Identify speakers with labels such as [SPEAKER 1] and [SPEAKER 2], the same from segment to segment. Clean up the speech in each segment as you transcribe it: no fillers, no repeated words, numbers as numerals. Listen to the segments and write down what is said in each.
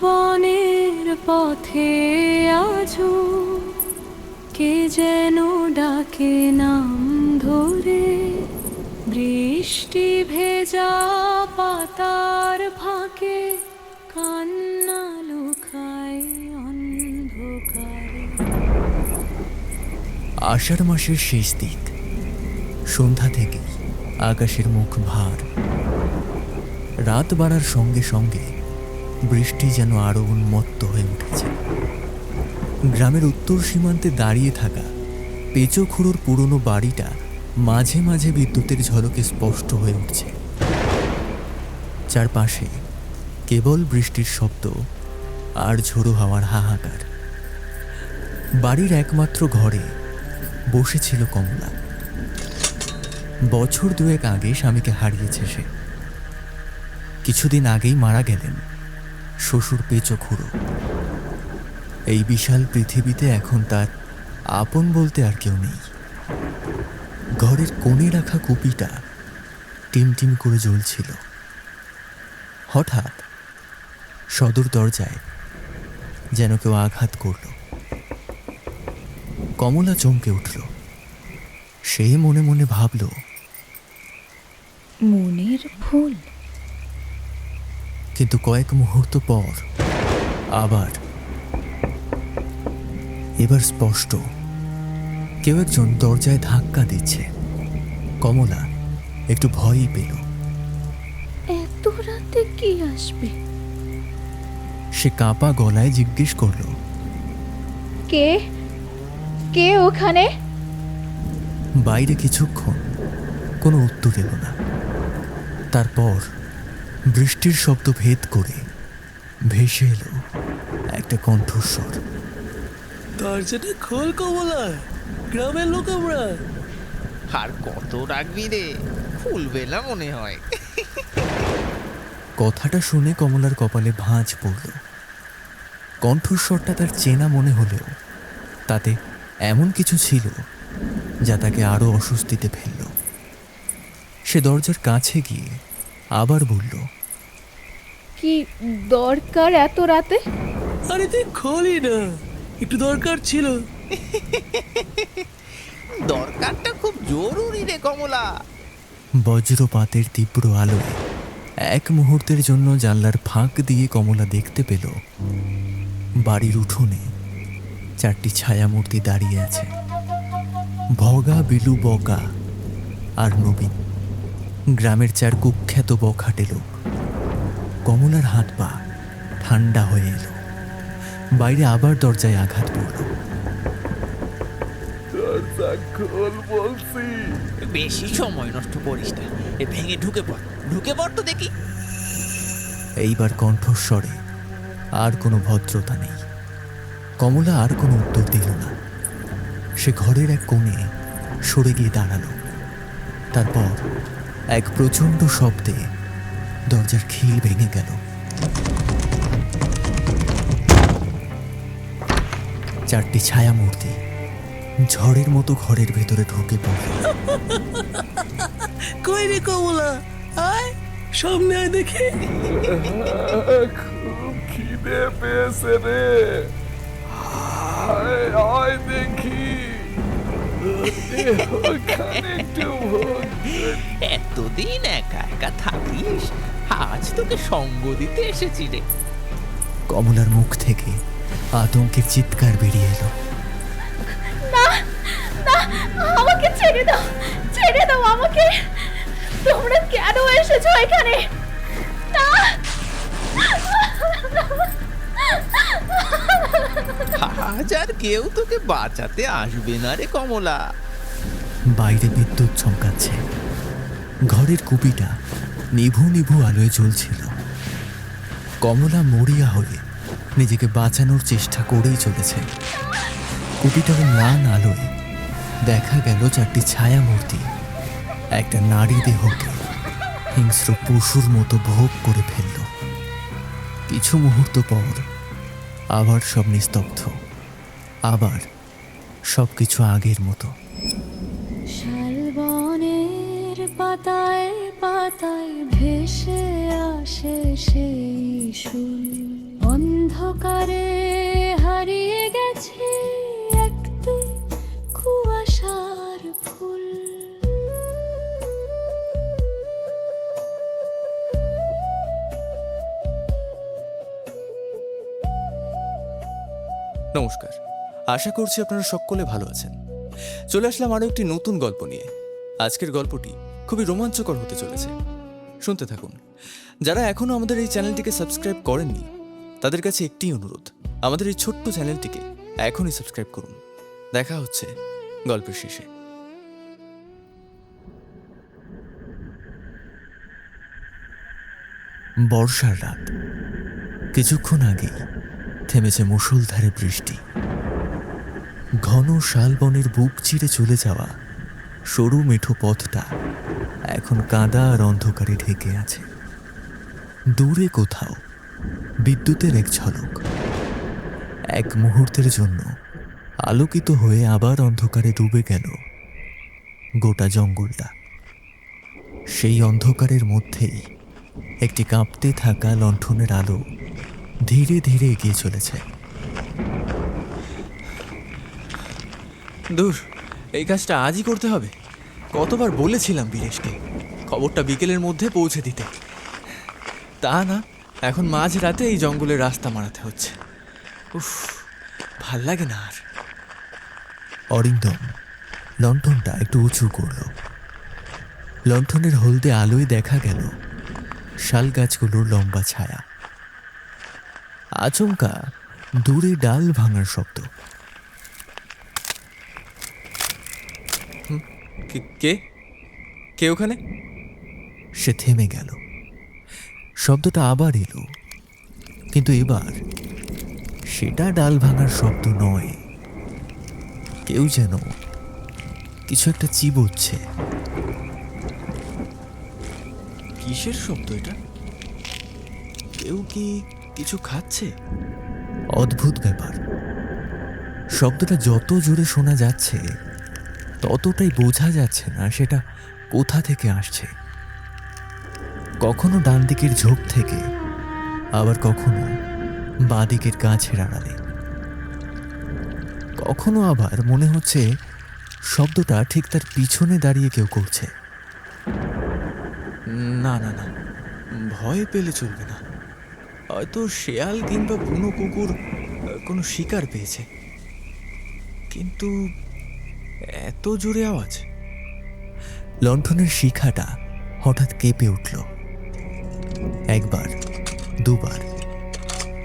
[SPEAKER 1] বনের পথে আজো কে যেন ডাকে নাম ধরে, বৃষ্টি ভেজা পাতার ফাঁকে কান্না লুকায় অন্ধকারে।
[SPEAKER 2] আষাঢ় মাসের শেষ দিক, সন্ধ্যা থেকে আকাশের মুখ ভার। রাত বাড়ার সঙ্গে সঙ্গে বৃষ্টি যেন আরো উন্মত্ত হয়ে উঠেছে। গ্রামের উত্তর সীমান্তে দাঁড়িয়ে থাকা পেচোখুড়োর পুরনো বাড়িটা মাঝে মাঝে বিদ্যুতের ঝলকে স্পষ্ট হয়ে উঠছে। চারপাশে কেবল বৃষ্টির শব্দ আর ঝোড়ো হাওয়ার হাহাকার। বাড়ির একমাত্র ঘরে বসেছিল কমলা। বছর দুয়েক আগে স্বামীকে হারিয়েছে সে। কিছুদিন আগেই মারা গেলেন শ্বশুর পেচোখুড়ো। এই বিশাল পৃথিবীতে এখন তার আপন বলতে আর কেউ নেই। ঘরের কোণে রাখা কুপিটা টিমটিম করে জ্বলছিল। হঠাৎ সদর দরজায় যেন কেউ আঘাত করল। কমলা চমকে উঠল। সে মনে মনে ভাবল,
[SPEAKER 3] মনের ভুল।
[SPEAKER 2] কিন্তু কয়েক মুহূর্ত পর আবার, এবার স্পষ্ট কেউ একজন দরজায় ধাক্কা দিচ্ছে। কমলা একটু ভয়ই পেল।
[SPEAKER 3] এত রাতে কি আসবে?
[SPEAKER 2] সে কাঁপা গলায় জিজ্ঞেস করল,
[SPEAKER 3] কে কে ওখানে?
[SPEAKER 2] বাইরে কিছুক্ষণ কোনো উত্তর এলো না। তারপর বৃষ্টির শব্দ ভেদ করে ভেসে এলো একটা কণ্ঠস্বর।
[SPEAKER 4] দরজাটা খোল কমলা, গ্রামের লোক আমরা।
[SPEAKER 5] আর কত রাখবি রে, খুলবে না মনে হয়।
[SPEAKER 2] কথাটা শুনে কমলার কপালে ভাঁজ পড়ল। কণ্ঠস্বরটা তার চেনা মনে হলেও তাতে এমন কিছু ছিল যা তাকে আরো অস্বস্তিতে ফেলল। সে দরজার কাছে গিয়ে আবার বলল,
[SPEAKER 3] কি দরকার এত রাতে?
[SPEAKER 4] আরে তুই খোলি না, একটু দরকার ছিল।
[SPEAKER 5] দরকারটা খুব জরুরি রে কমলা।
[SPEAKER 2] বজ্রপাতের তীব্র আলোয় এক মুহূর্তের জন্য জানলার ফাঁক দিয়ে কমলা দেখতে পেল বাড়ির উঠোনে চারটি ছায়ামূর্তি দাঁড়িয়ে আছে। ভগা, বিলু, বকা আর নবীন, গ্রামের চার কুখ্যাত বখাটে লোক। কমলার হাত পা ঠান্ডা হয়ে এলো। বাইরে আবার দরজায় আঘাত পড়ল।
[SPEAKER 5] বেশি সময় নষ্ট করিস না, এ ভেঙে ঢুকে পড় তো দেখি।
[SPEAKER 2] এইবার কণ্ঠস্বরে আর কোনো ভদ্রতা নেই। কমলা আর কোনো উত্তর দিল না। সে ঘরের এক কোণে সরে গিয়ে দাঁড়ালো। তারপর এক প্রচণ্ড শব্দে দরজার খিল ভেঙে গেল। চারটি ছায়ামূর্তি ঝড়ের মতো ঘরের ভেতরে ঢুকে পড়ল।
[SPEAKER 4] কই রে কমলা, আয় সামনে আয় দেখি।
[SPEAKER 6] খুব খিদে পেয়েছে রে, আয় আয় দেখি। ওখানে একটু ভোগ।
[SPEAKER 5] এতদিন একা একা থাকিস, আজ তোকে সঙ্গ দিতে এসেছি রে।
[SPEAKER 2] কমলার মুখ থেকে আতঙ্কের চিৎকার বেরিয়ে এলো।
[SPEAKER 3] না না, আমাকে ছেড়ে দাও, ছেড়ে দাও আমাকে। তোমরা কেন এসেছো এখানে? না,
[SPEAKER 5] আজ আর কেউ তোকে বাঁচাতে আসবে না রে কমলা।
[SPEAKER 2] বাইরে বিদ্যুৎ চমকাচ্ছে। ঘরের কুপিটা নিভু নিভু আলোয় জ্বলছিল। কমলা মরিয়া হয়ে নিজেকে বাঁচানোর চেষ্টা করেই চলেছে। কুপিটার ম্লান আলোয় দেখা গেল চারটি ছায়ামূর্তি একটা নারী দেহকে হিংস্র পশুর মতো ভোগ করে ফেলল। কিছু মুহূর্ত পর আবার সব নিস্তব্ধ, আবার সবকিছু আগের মতো।
[SPEAKER 1] শালবনের পাতায় পাতায় ভেসে আসে সেই সুর। অন্ধকারে হারিয়ে গেছে একটু কুয়াশার ফুল।
[SPEAKER 2] নমস্কার, আশা করছি আপনারা সকলে ভালো আছেন। চলে আসলাম আরও একটি নতুন গল্প নিয়ে। আজকের গল্পটি খুবই রোমাঞ্চকর হতে চলেছে, শুনতে থাকুন। যারা এখনও আমাদের এই চ্যানেলটিকে সাবস্ক্রাইব করেননি তাদের কাছে একটি অনুরোধ, আমাদের এই ছোট্ট চ্যানেলটিকে এখনই সাবস্ক্রাইব করুন। দেখা হচ্ছে গল্পের শেষে। বর্ষার রাত, কিছুক্ষণ আগেই থেমেছে মুষলধারে বৃষ্টি। ঘন শালবনের বুক চিরে চলে যাওয়া সরু মেঠো পথটা এখন কাদা আর অন্ধকারে ঢেকে আছে। দূরে কোথাও বিদ্যুতের এক ঝলক, এক মুহূর্তের জন্য আলোকিত হয়ে আবার অন্ধকারে ডুবে গেল গোটা জঙ্গলটা। সেই অন্ধকারের মধ্যেই একটি কাঁপতে থাকা লণ্ঠনের আলো ধীরে ধীরে এগিয়ে চলেছে। দূর, এই কাজটা আজই করতে হবে। কতবার বলেছিলাম বীরেশকে খবরটা বিকেলের মধ্যে পৌঁছে দিতে, তা না, এখন মাঝ রাতে এই জঙ্গলের রাস্তা মারাতে হচ্ছে। উফ, ভাল লাগে না আর। অরিন্দম লণ্ঠনটা একটু উঁচু করল। লণ্ঠনের হলদে আলোয় দেখা গেল শাল গাছগুলোর লম্বা ছায়া। আচমকা দূরে ডাল ভাঙার শব্দ। কে কে ওখানে? সে থেমে গেল। শব্দটা আবার এলো, কিন্তু এবার সেটা ডাল ভাঙার শব্দ নয়। কেউ যেন কিছু একটা চিবোচ্ছে। কিসের শব্দ এটা? কেউ কি কিছু খাচ্ছে? অদ্ভুত ব্যাপার, শব্দটা যত জোরে শোনা যাচ্ছে ততটাই বোঝা যাচ্ছে না সেটা কোথা থেকে আসছে। কখনো ডান দিকের ঝোপ থেকে, আবার কখনো বাঁ দিকের গাছের আড়ালে। কখনো আবার মনে হচ্ছে শব্দটা ঠিক তার পিছনে দাঁড়িয়ে কেউ করছে। না না না, ভয় পেলে চলবে না। হয়তো শেয়াল কিংবা বুনো কুকুর কোনো শিকার পেয়েছে, কিন্তু এত জোরে আওয়াজ। লণ্ঠনের শিখাটা হঠাৎ কেঁপে উঠল, একবার দুবার,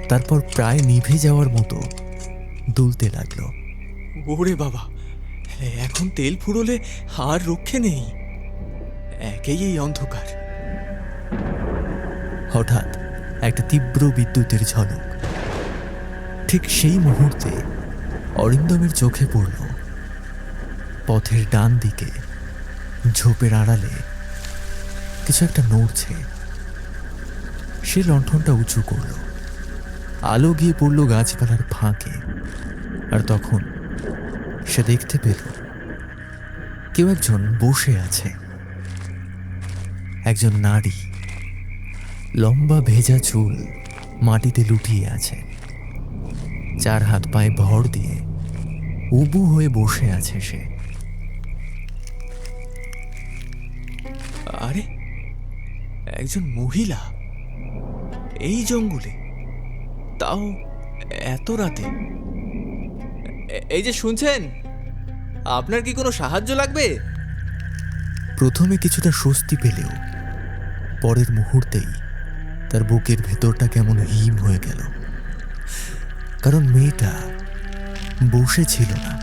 [SPEAKER 2] তারপর প্রায় নিভে যাওয়ার মতো দুলতে লাগলো। ওরে বাবা, এখন তেল ফুরোলে আর রক্ষে নেই, একেই এই অন্ধকার। হঠাৎ একটা তীব্র বিদ্যুতের ঝলক। ঠিক সেই মুহূর্তে অরিন্দমের চোখে পড়ল পথের ডান দিকে ঝোপের আড়ালে কিছু একটা নড়ছে। সে লণ্ঠনটা উঁচু করল, আলো গিয়ে পড়ল গাছপালার ফাঁকে। আর তখন সে দেখতে পেল কেউ একজন বসে আছে। একজন নারী, লম্বা ভেজা চুল মাটিতে লুটিয়ে আছে, চার হাত পায়ে ভর দিয়ে উবু হয়ে বসে আছে সে। আরে, একজন মহিলা এই জঙ্গলে, তাও এত রাতে। এই যে শুনছেন, আপনার কি কোনো সাহায্য লাগবে? প্রথমে কিছুটা স্বস্তি পেলেও পরের মুহূর্তেই তার বুকের ভেতরটা কেমন হিম হয়ে গেল। কারণ মেয়েটা বসে ছিল না,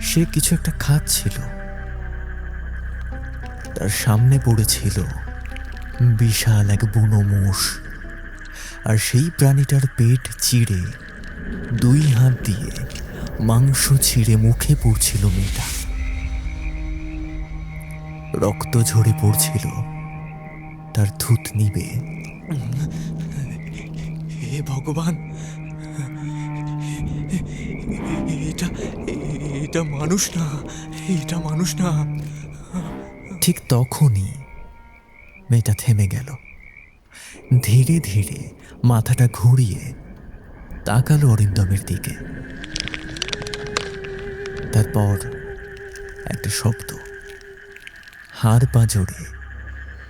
[SPEAKER 2] সে কিছু একটা খাচ্ছিল। তার সামনে পড়েছিল বিশাল এক বুনো মোষ, আর সেই প্রাণীটার পেট চিড়ে দুই হাত দিয়ে মাংস ছিঁড়ে মুখে পড়ছিল মেয়েটা। রক্ত ঝরে পড়ছিল তার থুতনি বেয়ে। হে ভগবান, এটা মানুষ না, এটা মানুষ না। ঠিক তখনই মেয়েটা থেমে গেল। ধীরে ধীরে মাথাটা ঘুরিয়ে তাকালো অরিন্দমের দিকে। তারপর একটা শব্দ, হাড় পাঁজরে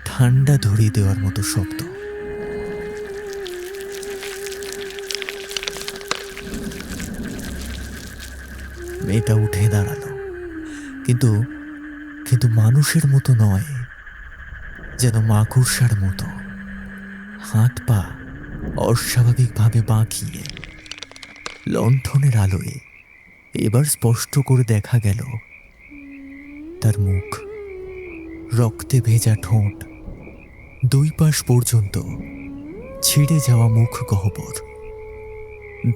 [SPEAKER 2] ঠান্ডা ধরিয়ে দেওয়ার মতো শব্দ। মেয়েটা উঠে দাঁড়ালো, কিন্তু কিন্তু মানুষের মতো নয়, যেন মাকড়সার মতো, হাত পা অস্বাভাবিকভাবে বাঁকিয়ে। লণ্ঠনের আলোয় এবার স্পষ্ট করে দেখা গেল তার মুখ, রক্তে ভেজা ঠোঁট, দুই পাশ পর্যন্ত ছিঁড়ে যাওয়া মুখ গহ্বর,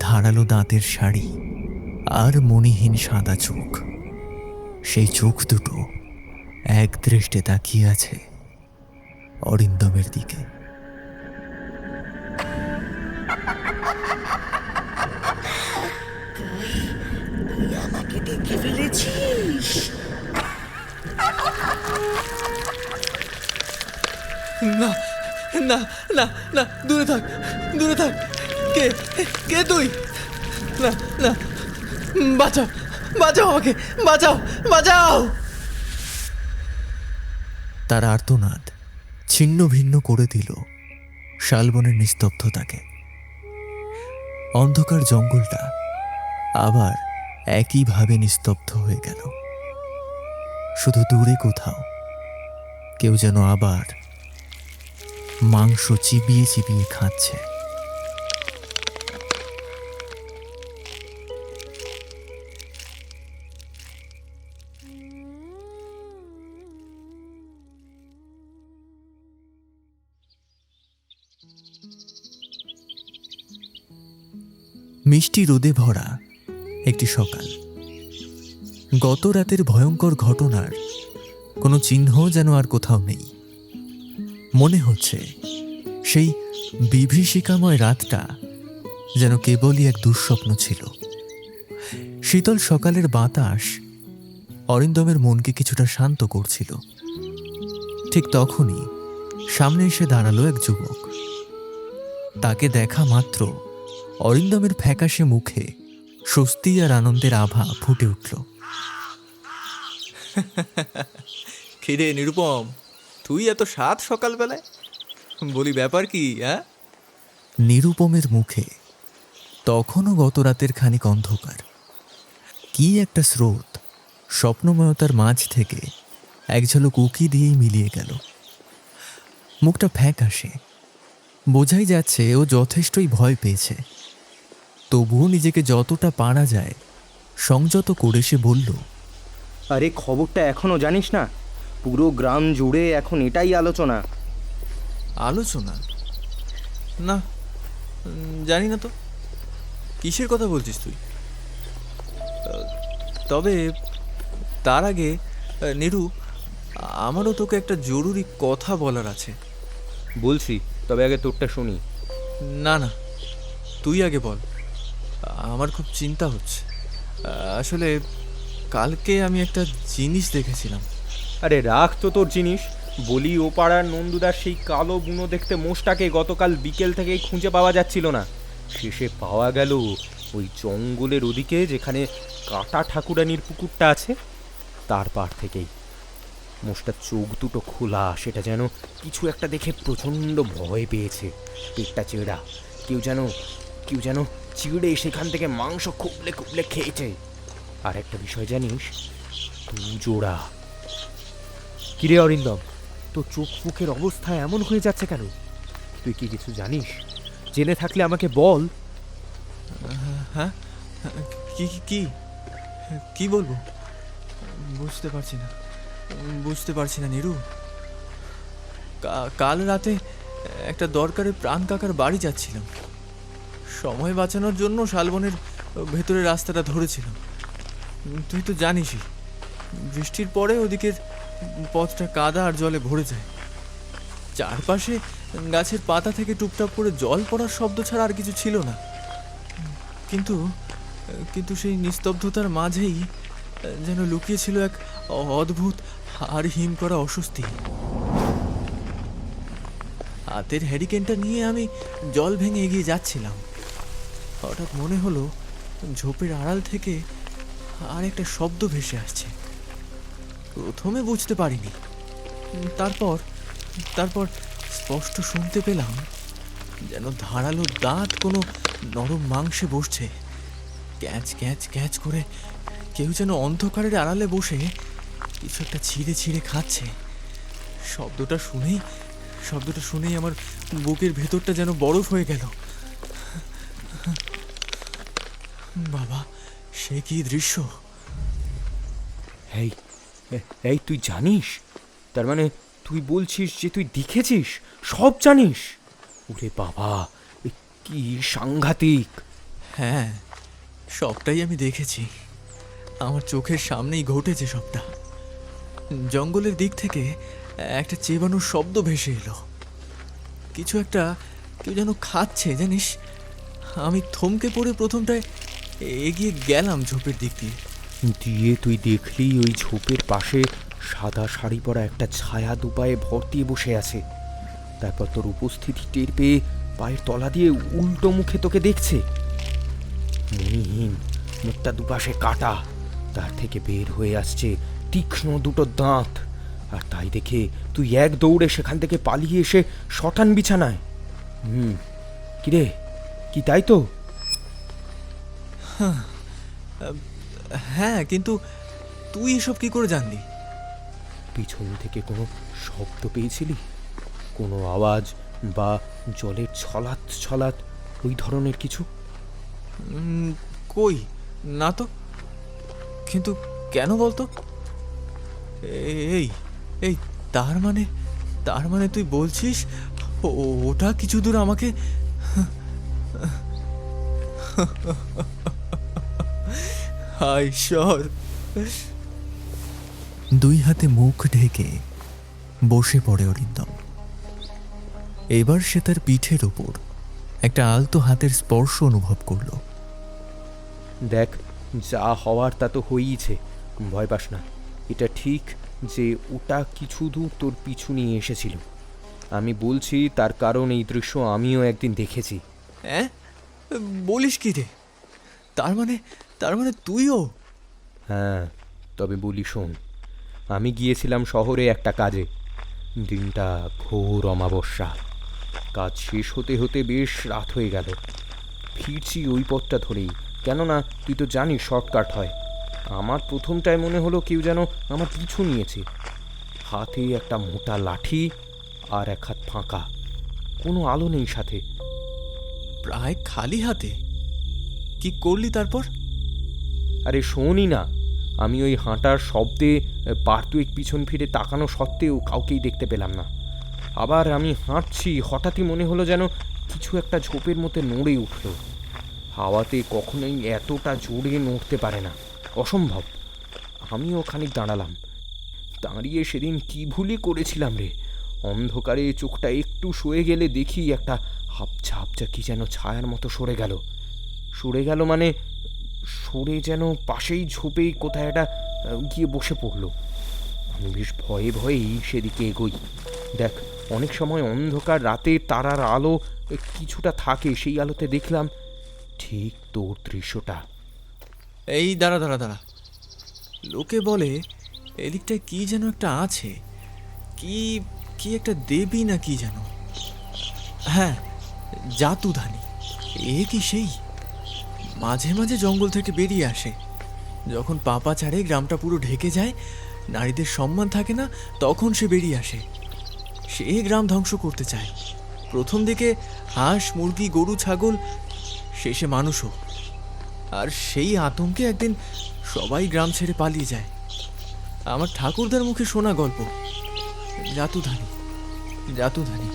[SPEAKER 2] ধারালো দাঁতের শাড়ি আর মণিহীন সাদা চোখ। সেই চোখ দুটো এক দৃষ্টে তাকিয়ে আছে অরিন্দমের দিকে।
[SPEAKER 4] আমাকে দেখে ফেলেছিস?
[SPEAKER 2] না না না না, দূরে থাক, দূরে থাক। কে কে তুই? না না, বাঁচাও, বাঁচাও আমাকে, বাঁচাও, বাঁচাও। তার আর্তনাদ ছিন্ন ভিন্ন করে দিল শালবনের নিস্তব্ধতাকে। অন্ধকার জঙ্গলটা আবার একইভাবে নিস্তব্ধ হয়ে গেল। শুধু দূরে কোথাও কেউ যেন আবার মাংস চিবিয়ে চিবিয়ে খাচ্ছে। মিষ্টি রোদে ভরা একটি সকাল। গত রাতের ভয়ঙ্কর ঘটনার কোনো চিহ্ন যেন আর কোথাও নেই। মনে হচ্ছে সেই বিভীষিকাময় রাতটা যেন কেবলই এক দুঃস্বপ্ন ছিল। শীতল সকালের বাতাস অরিন্দমের মনকে কিছুটা শান্ত করছিল। ঠিক তখনই সামনে এসে দাঁড়ালো এক যুবক। তাকে দেখা মাত্র অরিন্দমের ফ্যাকাশে মুখে স্বস্তি আর আনন্দের আভা ফুটে উঠল।
[SPEAKER 7] খিরে নিরুপম, তুই এত সাত সকালবেলায়? বলি ব্যাপার কি? হ্যাঁ,
[SPEAKER 2] নিরুপমের মুখে তখনও গত রাতের খানিক অন্ধকার। কি একটা স্রোত স্বপ্নময়তার মাঝ থেকে এক ঝলক উকি দিয়েই মিলিয়ে গেল। মুখটা ফ্যাকাশে, বোঝাই যাচ্ছে ও যথেষ্টই ভয় পেয়েছে। তবুও নিজেকে যতটা পারা যায় সংযত করে সে বলল,
[SPEAKER 8] আরে খবরটা এখনো জানিস না? পুরো গ্রাম জুড়ে এখন এটাই আলোচনা।
[SPEAKER 7] আলোচনা? না, জানি না তো। কিসের কথা বলছিস তুই? তবে তার আগে নিরু, আমারও তোকে একটা জরুরি কথা বলার আছে।
[SPEAKER 8] বলছি, তবে আগে তোরটা শুনি।
[SPEAKER 7] না না, তুই আগে বল। আমার খুব চিন্তা হচ্ছে। আসলে কালকে আমি একটা জিনিস দেখেছিলাম।
[SPEAKER 8] আরে রাখ তো তোর জিনিস। বলি, ও পাড়ার নন্দুদার সেই কালো বুনো দেখতে মোষটাকে গতকাল বিকেল থেকেই খুঁজে পাওয়া যাচ্ছিল না। শেষে পাওয়া গেল ওই জঙ্গলের ওদিকে, যেখানে কাটা ঠাকুরানির পুকুরটা আছে, তার পাড় থেকেই। মোষটার চোখ দুটো খোলা, সেটা যেন কিছু একটা দেখে প্রচণ্ড ভয় পেয়েছে। পেটটা চেড়া, কেউ যেন চিড়ে সেখান থেকে মাংস খুবলে খুবলে খেয়েছে। আর একটা বিষয় জানিস, জোড়া। কিরে অরিন্দম, তোর চোখ মুখের অবস্থা এমন হয়ে যাচ্ছে কেন? তুই কি কিছু জানিস? জেনে থাকলে আমাকে বল।
[SPEAKER 7] হ্যাঁ, কি কি কি বলবো? বুঝতে পারছি না নিরু। কাল রাতে একটা দরকারে প্রাণ কাকার বাড়ি যাচ্ছিলাম। সময় বাঁচানোর জন্য শালবনের ভেতরে রাস্তাটা ধরেছিলাম। তুই তো জানিসই, বৃষ্টির পরে ওদিকের পথটা কাদা আর জলে ভরে যায়। চারপাশে গাছের পাতা থেকে টুপটাপ করে জল পড়ার শব্দ ছাড়া আর কিছু ছিল না। কিন্তু সেই নিস্তব্ধতার মাঝেই যেন লুকিয়ে ছিল এক অদ্ভুত আর হিম করা অস্বস্তি। হাতের হ্যারিকেনটা নিয়ে আমি জল ভেঙে এগিয়ে যাচ্ছিলাম। হঠাৎ মনে হলো ঝোপের আড়াল থেকে আর একটা শব্দ ভেসে আসছে। প্রথমে বুঝতে পারিনি, তারপর তারপর স্পষ্ট শুনতে পেলাম যেন ধারালো দাঁত কোনো নরম মাংসে বসছে। ক্যাচ ক্যাচ ক্যাচ করে কেউ যেন অন্ধকারের আড়ালে বসে কিছু একটা ছিঁড়ে ছিঁড়ে খাচ্ছে। শব্দটা শুনেই আমার বুকের ভেতরটা যেন বরফ হয়ে গেল। বাবা, সে কি দৃশ্য!
[SPEAKER 8] এই এই তুই জানিস? তার মানে তুই বলছিস যে তুই দেখেছিস, সব জানিস? ওরে বাবা, এ কি সাংঘাতিক!
[SPEAKER 7] হ্যাঁ, সবটাই আমি দেখেছি। আমার চোখের সামনেই ঘটেছে সবটা। জঙ্গলের দিক থেকে একটা চেবানোর শব্দ ভেসে এলো। কিছু একটা কেউ যেন খাচ্ছে, জানিস। আমি থমকে পড়ে প্রথমটায় এগিয়ে গেলাম ঝোপের দিক দিয়ে।
[SPEAKER 8] দিয়ে তুই দেখলি ওই ঝোপের পাশে সাদা শাড়ি পরা একটা ছায়া দুপায়ে ভর দিয়ে বসে আছে। তারপর তোর উপস্থিতি টের পেয়ে পায়ের তলা দিয়ে উল্টো মুখে তোকে দেখছে। মণিহীন, মুখটা দুপাশে কাটা, তার থেকে বের হয়ে আসছে তীক্ষ্ণ দুটো দাঁত। আর তাই দেখে তুই এক দৌড়ে সেখান থেকে পালিয়ে এসে শটান বিছানায়। কিরে, কি তাই তো?
[SPEAKER 7] হ্যাঁ, কিন্তু তুই এসব কি করে জানলি?
[SPEAKER 8] পিছন থেকে কোনো শব্দ পেয়েছিলি? কোনো আওয়াজ বা জলের ছলাৎ ছলাৎ ওই ধরনের কিছু?
[SPEAKER 7] কই না তো। কিন্তু কেন বলতো? এই এই তার মানে তুই বলছিস ওটা কিছু দূর আমাকে... হায় ঈশ্বর!
[SPEAKER 2] দুই হাতে মুখ ঢেকে বসে পড়ে অরিন্দম। এবার সে তার পিঠের ওপর একটা আলতো হাতের স্পর্শ অনুভব করল।
[SPEAKER 8] দেখ, যা হওয়ার তা তো হয়েইছে, ভয় পাস না। এটা ঠিক যে ওটা কিছু দূর তোর পিছু নিয়ে এসেছিল। আমি বলছি তার কারণ এই দৃশ্য আমিও একদিন দেখেছি।
[SPEAKER 7] হ্যাঁ, বলিস কি রে? তার মানে তুইও?
[SPEAKER 8] হ্যাঁ, তবে বলি শোন। আমি গিয়েছিলাম শহরে একটা কাজে। দিনটা ঘোর অমাবস্যা। কাজ শেষ হতে হতে বেশ রাত হয়ে গেল। ফিরছি ওই পথটা ধরেই, কেননা তুই তো জানিস শর্টকাট হয়। আমার প্রথমটায় মনে হলো কেউ যেন আমার পিছু নিয়েছে। হাতে একটা মোটা লাঠি আর এক হাত ফাঁকা, কোনো আলো নেই সাথে।
[SPEAKER 7] প্রায় খালি হাতে। কি করলি তারপর?
[SPEAKER 8] আরে শোনই না, আমি ওই হাঁটার শব্দে পার্তুয়েক পিছন ফিরে তাকানো সত্ত্বেও কাউকেই দেখতে পেলাম না। আবার আমি হাঁটছি, হঠাৎই মনে হলো যেন কিছু একটা ঝোপের মধ্যে নড়ে উঠল। হাওয়াতে কখনোই এতটা জোরে নড়তে পারে না, অসম্ভব। আমিও খানিক দাঁড়ালাম। দাঁড়িয়ে সেদিন কি ভুলই করেছিলাম রে। অন্ধকারে চোখটা একটু সয়ে গেলে দেখি একটা হাপচা হাপচা কি যেন ছায়ার মতো সরে গেল মানে সরে যেন পাশেই ঝোপেই কোথায় একটা গিয়ে বসে পড়লো। আমি বেশ ভয়ে ভয়েই সেদিকে এগোই। দেখ, অনেক সময় অন্ধকার রাতে তারার আলো কিছুটা থাকে, সেই আলোতে দেখলাম ঠিক তোর দৃশ্যটা।
[SPEAKER 7] এই দাঁড়া। লোকে বলে এদিকটায় কি যেন একটা আছে, কি একটা দেবী না কি যেন। হ্যাঁ, জাতুধানী। এ কি সেই? মাঝে মাঝে জঙ্গল থেকে বেরিয়ে আসে। যখন পাপাচারে গ্রামটা পুরো ঢেকে যায়, নারীদের সম্মান থাকে না, তখন সে বেরিয়ে আসে। সে গ্রাম ধ্বংস করতে চায়। প্রথম দিকে হাঁস, মুরগি, গরু, ছাগল, শেষে মানুষও। আর সেই আতঙ্কে একদিন সবাই গ্রাম ছেড়ে পালিয়ে যায়। আমার ঠাকুরদার মুখে শোনা গল্প। জাতুধানী।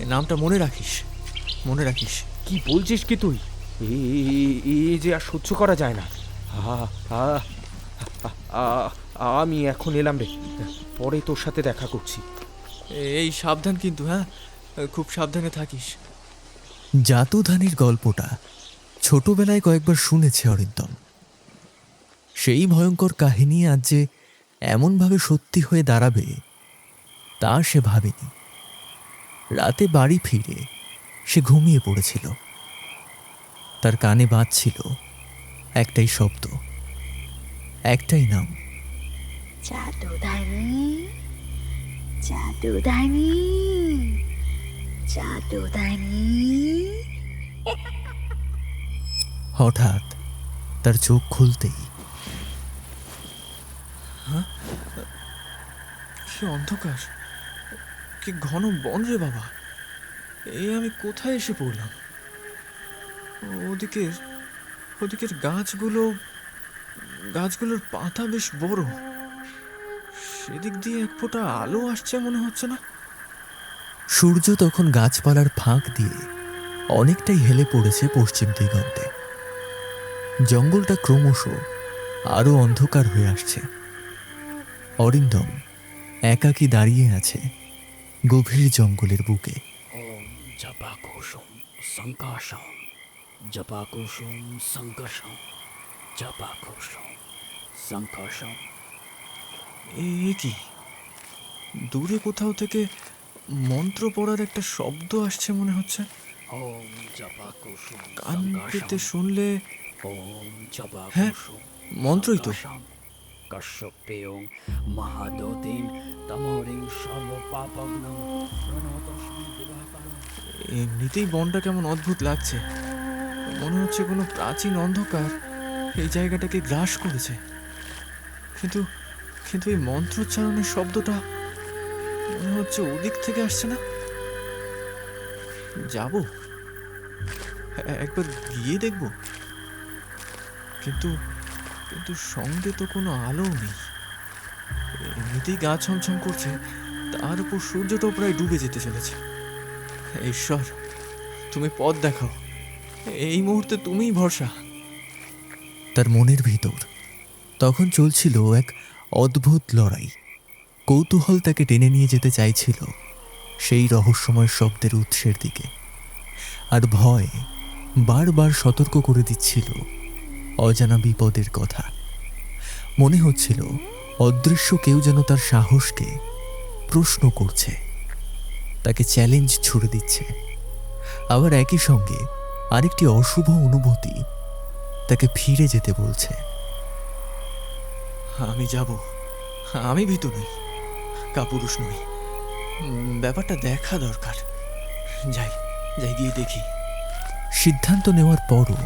[SPEAKER 7] এ নামটা মনে রাখিস।
[SPEAKER 8] কি বলছিস কি তুই? এ যে আর সহ্য করা যায় না। আমি এখন এলাম রে, পরে তোর সাথে দেখা করছি।
[SPEAKER 7] এই সাবধান কিন্তু, হ্যাঁ, খুব সাবধানে থাকিস।
[SPEAKER 2] জাতুধানীর গল্পটা ছোটবেলায় কয়েকবার শুনেছে অরিন্দম। সেই ভয়ঙ্কর কাহিনী আজ যে এমনভাবে সত্যি হয়ে দাঁড়াবে তা সে ভাবেনি। রাতে বাড়ি ফিরে সে ঘুমিয়ে পড়েছিল। তার কানে বাজছিল একটাই শব্দ, একটাই নাম,
[SPEAKER 3] জাদুদানি, জাদুদানি, জাদুদানি।
[SPEAKER 2] হঠাৎ তার চোখ খুলতেই
[SPEAKER 7] কি অন্ধকার, কি ঘন বন রে বাবা! এই আমি কোথায় এসে পড়লাম? ওদিকের ওদিকের গাছগুলোর পাতা বেশ বড়, সেদিক দিয়ে এক ফোঁটা আলো আসছে মনে হচ্ছে না।
[SPEAKER 2] সূর্য তখন গাছপালার ফাঁক দিয়ে অনেকটাই হেলে পড়েছে পশ্চিম দিগন্তে। জঙ্গলটা ক্রমশ আরো অন্ধকার হয়ে আসছে। অরিন্দম একাকী দাঁড়িয়ে আছে গভীর জঙ্গলের বুকে।
[SPEAKER 9] ওম জপাকুসুম সংকাশম, জপাকুসুম সংকাশম, জপাকুসুম সংকাশম।
[SPEAKER 7] এ কি, দূরে কোথাও থেকে মন্ত্র পড়ার একটা শব্দ আসছে মনে হচ্ছে।
[SPEAKER 9] ওম জপাকুসুম
[SPEAKER 7] কান পেতে শুনলে
[SPEAKER 9] ওম
[SPEAKER 7] হ্যাঁ,
[SPEAKER 9] জপাকুসুম
[SPEAKER 7] মন্ত্রই তো।
[SPEAKER 9] কশ্যপেয়ং মহাদতিম তমরিং সর্বপাপগ্নং প্রণতস্মি দিবাকরং।
[SPEAKER 7] এমনিতেই বনটা কেমন অদ্ভুত লাগছে, মনে হচ্ছে কোনো প্রাচীন অন্ধকার এই জায়গাটাকে গ্রাস করেছে। কিন্তু কিন্তু এই মন্ত্রোচ্চারণের শব্দটা মনে হচ্ছে ওদিক থেকে আসছে না। যাব, একবার গিয়ে দেখব, কিন্তু কিন্তু সঙ্গে তো কোনো আলো নেই। এমনিতেই গা ছমছম করছে, তার উপর সূর্যটাও প্রায় ডুবে যেতে চলেছে। ঈশ্বর, তুমি পথ দেখাও, এই মুহূর্তে তুমিই ভরসা।
[SPEAKER 2] তার মনের ভিতর তখন চলছিল এক অদ্ভুত লড়াই। কৌতূহল তাকে টেনে নিয়ে যেতে চাইছিল সেই রহস্যময় শব্দের উৎসের দিকে, আর ভয় বারবার সতর্ক করে দিচ্ছিল অজানা বিপদের কথা। মনে হচ্ছিল অদৃশ্য কেউ যেন তার সাহসকে প্রশ্ন করছে, তাকে চ্যালেঞ্জ ছুড়ে দিচ্ছে। আবার একই সঙ্গে আরেকটি অশুভ অনুভূতি তাকে ফিরে যেতে বলছে।
[SPEAKER 7] আমি যাব, আমি ভীত নই, কাপুরুষ নই। ব্যাপারটা দেখা দরকার। যাই যাই গিয়ে দেখি।
[SPEAKER 2] সিদ্ধান্ত নেওয়ার পরও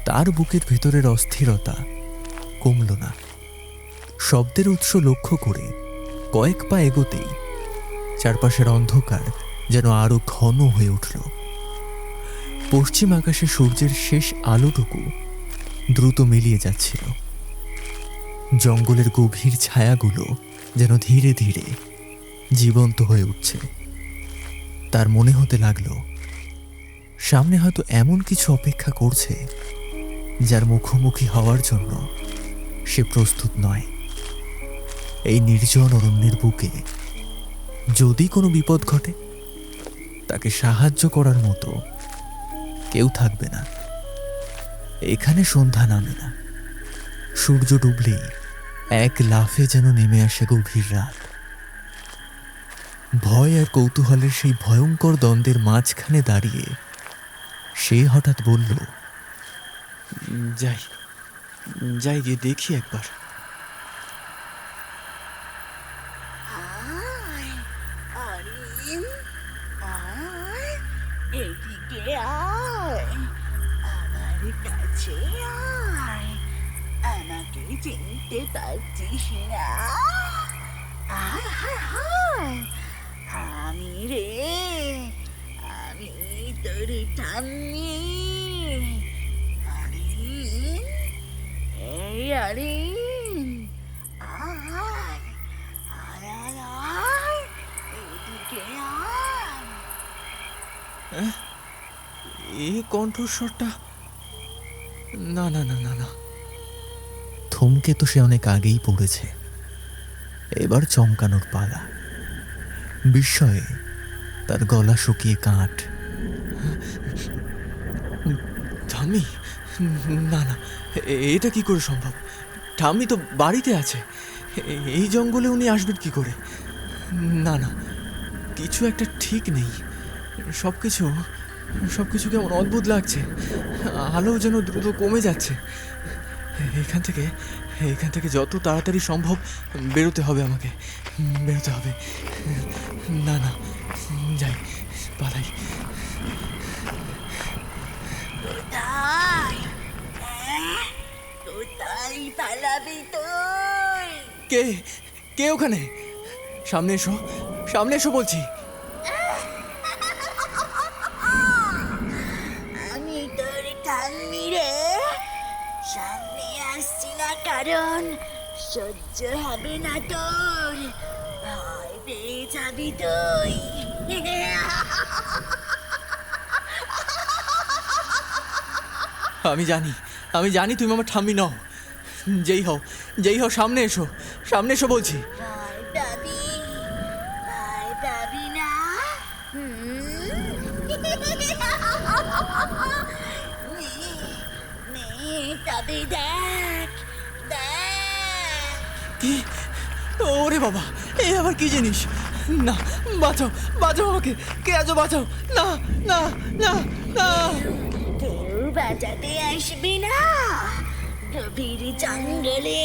[SPEAKER 2] তার বুকের ভেতরের অস্থিরতা কমল না। শব্দের উৎস লক্ষ্য করে কয়েক পা এগোতেই চারপাশের অন্ধকার যেন আরো ঘন হয়ে উঠল। পশ্চিম আকাশে সূর্যের শেষ আলোটুকু দ্রুত মিলিয়ে যাচ্ছিল। জঙ্গলের গভীর ছায়াগুলো যেন ধীরে ধীরে জীবন্ত হয়ে উঠছে। তার মনে হতে লাগলো সামনে হয়তো এমন কিছু অপেক্ষা করছে যার মুখোমুখি হওয়ার জন্য সে প্রস্তুত নয়। এই নির্জন অরণ্যের বুকে যদি কোনো বিপদ ঘটে, তাকে সাহায্য করার মতো কেউ থাকবে না। এখানে সন্ধ্যা নামে না, সূর্য ডুবলেই এক লাফে যেন নেমে আসে গভীর রাত। ভয় আর কৌতূহলের সেই ভয়ঙ্কর দ্বন্দ্বের মাঝখানে দাঁড়িয়ে সে হঠাৎ বলল,
[SPEAKER 7] যাই যাই গিয়ে দেখি একবার।
[SPEAKER 3] এদিকে আয়, আমার কাছে আয়, আমাকে চিনতে পারছিস না? আয় হায় হায়, আমি রে, আমি তোর ঠাম্মি। আরিন, এই আরিন, আয় আয় আয় আয়, এদিকে আয়।
[SPEAKER 7] এই কণ্ঠস্বরটা, না না না না না।
[SPEAKER 2] থমকে তো সে অনেক আগেই পড়েছে, এবার চমকানোর পালা। বিস্ময়ে তার গলা শুকিয়ে কাঠ।
[SPEAKER 7] ঠাম্মি, না না, এটা কি করে সম্ভব? ঠাম্মি তো বাড়িতে আছে, এই জঙ্গলে উনি আসবেন কি করে? না না, কিছু একটা ঠিক নেই। সব কিছু কেমন অদ্ভুত লাগছে। আলো যেন দ্রুত কমে যাচ্ছে। এখান থেকে যত তাড়াতাড়ি সম্ভব বেরোতে হবে আমাকে, বেরোতে হবে। না না, যাই, পালাই।
[SPEAKER 3] কোথায় কোথায় পালাবি তুই?
[SPEAKER 7] কে কে ওখানে? সামনে এসো, সামনে এসো বলছি।
[SPEAKER 3] আমি তোর ঠাম্মি রে, সামনে আসছি না কারণ সহ্য হবে না তোর, ভয় পেয়ে যাবি তুই।
[SPEAKER 7] আমি জানি তুমি আমার ঠাম্মি নও। যেই হও সামনে এসো, সামনে এসো বলছি।
[SPEAKER 3] ভয় পাবি না? তবে দেখ দেখ।
[SPEAKER 7] কি? ওরে বাবা, এ আবার কি জিনিস? না, বাঁচাও, বাঁচাও আমাকে, কে আছো, বাঁচাও। না না না না।
[SPEAKER 3] কেউ বাঁচাতে আসবি না? গভীর জঙ্গলে